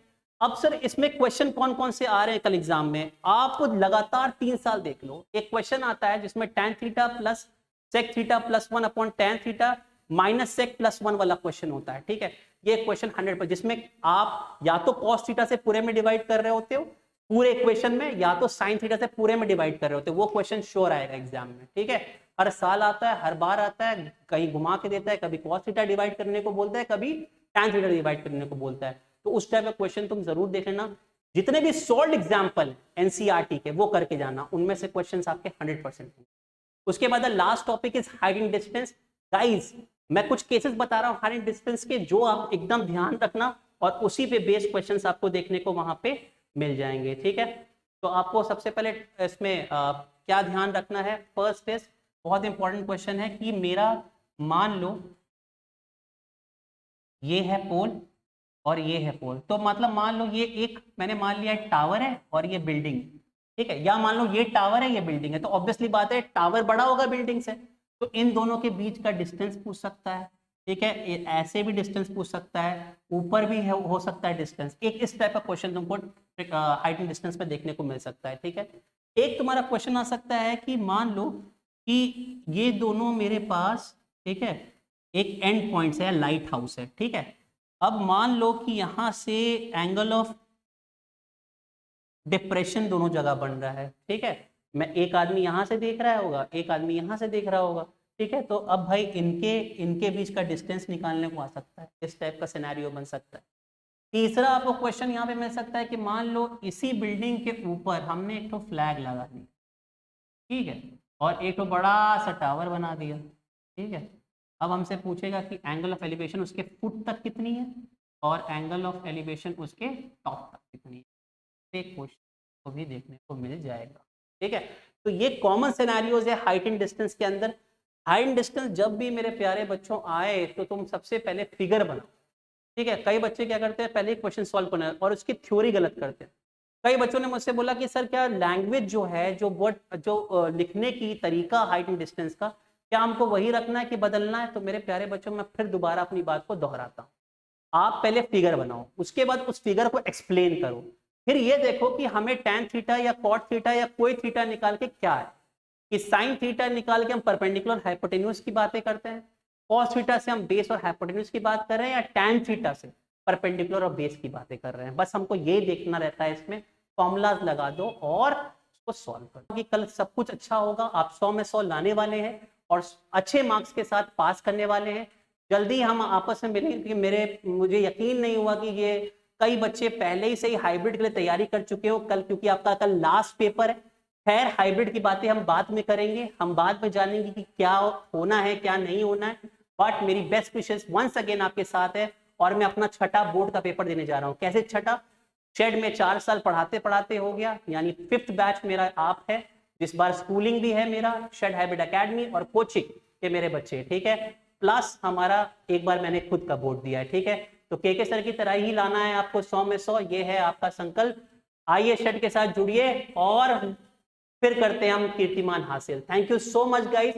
अब सर इसमें क्वेश्चन कौन कौन से आ रहे हैं कल एग्जाम में, आप लगातार 3 साल देख लो। एक क्वेश्चन आता है जिसमें tan theta plus sec theta plus 1 upon tan theta minus sec plus 1 वाला क्वेश्चन होता है, ठीक है। ये क्वेश्चन 100%, जिसमें आप या तो cos थीटा से पूरे में डिवाइड कर रहे होते हो पूरे इक्वेशन में, या तो साइन थीटा से पूरे में डिवाइड कर रहे होते हो। वो क्वेश्चन श्योर आएगा एग्जाम में, ठीक है। हर साल आता है, हर बार आता है, कहीं घुमा के देता है, कभी cos थीटा डिवाइड करने को बोलता है, कभी tan थीटा डिवाइड करने को बोलता है। तो उस टाइप का क्वेश्चन तुम जरूर देख लेना। जितने भी सॉल्व एग्जाम्पल एनसीईआरटी के वो करके जाना, उनमें से क्वेश्चंस आपके 100%। उसके बाद last topic is height and distance. Guys मैं कुछ केसेस बता रहा हूँ हाइट एंड डिस्टेंस के, जो आप एकदम ध्यान रखना, और उसी पे बेस्ड क्वेश्चंस आपको देखने को वहां पे मिल जाएंगे, ठीक है। तो आपको सबसे पहले इसमें क्या ध्यान रखना है, फर्स्ट इज बहुत इंपॉर्टेंट क्वेश्चन है कि मेरा मान लो ये है पोल और ये है पोल, तो मतलब मान लो ये एक मैंने मान लिया टावर है और ये बिल्डिंग, ठीक है। या मान लो ये टावर है ये बिल्डिंग है, तो ऑब्वियसली बात है टावर बड़ा होगा बिल्डिंग से, तो इन दोनों के बीच का डिस्टेंस पूछ सकता है, ठीक है। ऐसे भी डिस्टेंस पूछ सकता है, ऊपर भी है, हो सकता है डिस्टेंस। एक इस टाइप का क्वेश्चन तुमको हाइट एंड डिस्टेंस पे देखने को मिल सकता है, ठीक है। एक तुम्हारा क्वेश्चन आ सकता है कि मान लो कि ये दोनों मेरे पास, ठीक है, एक एंड पॉइंट है, लाइट हाउस है, ठीक है। अब मान लो कि यहां से एंगल ऑफ डिप्रेशन दोनों जगह बन रहा है, ठीक है। मैं एक आदमी यहां से देख रहा होगा, एक आदमी यहां से देख रहा होगा, ठीक है। तो अब भाई इनके बीच का डिस्टेंस निकालने को आ सकता है, इस टाइप का सिनेरियो बन सकता है। तीसरा आपको क्वेश्चन यहाँ पे मिल सकता है कि मान लो इसी बिल्डिंग के ऊपर हमने एक तो फ्लैग लगा दी, ठीक है, और एक तो बड़ा सा टावर बना दिया, ठीक है। अब हमसे पूछेगा कि एंगल ऑफ एलिवेशन उसके फुट तक कितनी है और एंगल ऑफ एलिवेशन उसके टॉप तक कितनी है। एक क्वेश्चन को भी देखने को मिल जाएगा, ठीक है। तो ये कॉमन सिनेरियोज है हाइट एंड डिस्टेंस के अंदर। हाइट एंड डिस्टेंस जब भी मेरे प्यारे बच्चों आए तो तुम सबसे पहले फिगर बनाओ, ठीक है। कई बच्चे क्या करते हैं, पहले क्वेश्चन सॉल्व करना है और उसकी थ्योरी गलत करते हैं। कई बच्चों ने मुझसे बोला कि सर क्या लैंग्वेज जो है, जो वर्ड जो लिखने की तरीका हाइट एंड डिस्टेंस का, क्या हमको वही रखना है कि बदलना है। तो मेरे प्यारे बच्चों मैं फिर दोबारा अपनी बात को दोहराता हूँ, आप पहले फिगर बनाओ, उसके बाद उस फिगर को एक्सप्लेन करो, फिर ये देखो कि हमें tan थीटा या cot थीटा या कोई थीटा निकाल के क्या है, कि sin थीटा निकाल के हम परपेंडिकुलर हाइपोटेन्यूज की बातें करते हैं, cos थीटा से हम बेस और हाइपोटेन्यूज की बात कर रहे हैं, या tan थीटा से परपेंडिकुलर और बेस की बातें कर रहे हैं। बस हमको ये देखना रहता है, इसमें फॉर्मूलाज लगा दो और उसको सॉल्व करो कि कल सब कुछ अच्छा होगा, आप 100 में 100 लाने वाले हैं और अच्छे मार्क्स के साथ पास करने वाले हैं। जल्दी हम आपस में मिलेंगे, क्योंकि मुझे यकीन नहीं हुआ कि ये कई बच्चे पहले ही से ही हाइब्रिड के लिए तैयारी कर चुके हो कल, क्योंकि आपका कल लास्ट पेपर है। खैर हाइब्रिड की बातें हम बाद में करेंगे, हम बाद में जानेंगे कि क्या होना है क्या नहीं होना है। बट मेरी बेस्ट विशेस वंस अगेन आपके साथ है, और मैं अपना छठा बोर्ड का पेपर देने जा रहा हूँ। कैसे छठा, शेड में 4 साल पढ़ाते पढ़ाते हो गया, यानी 5th बैच मेरा आप है। इस बार स्कूलिंग भी है मेरा, शेड हाइब्रिड एकेडमी और कोचिंग के मेरे बच्चे, ठीक है। प्लस हमारा एक बार मैंने खुद का बोर्ड दिया है, ठीक है। तो के सर की तरह ही लाना है आपको 100 में 100, ये है आपका संकल्प। आइए शेड के साथ जुड़िए और फिर करते हैं हम कीर्तिमान हासिल। Thank you so much guys,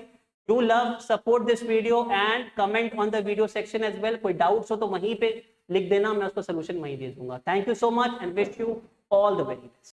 do love support this video and comment on the video section as well. कोई डाउट्स हो तो वहीं पे लिख देना, मैं उसको सोल्यूशन वहीं दे दूंगा। Thank you so much and wish you all the very best.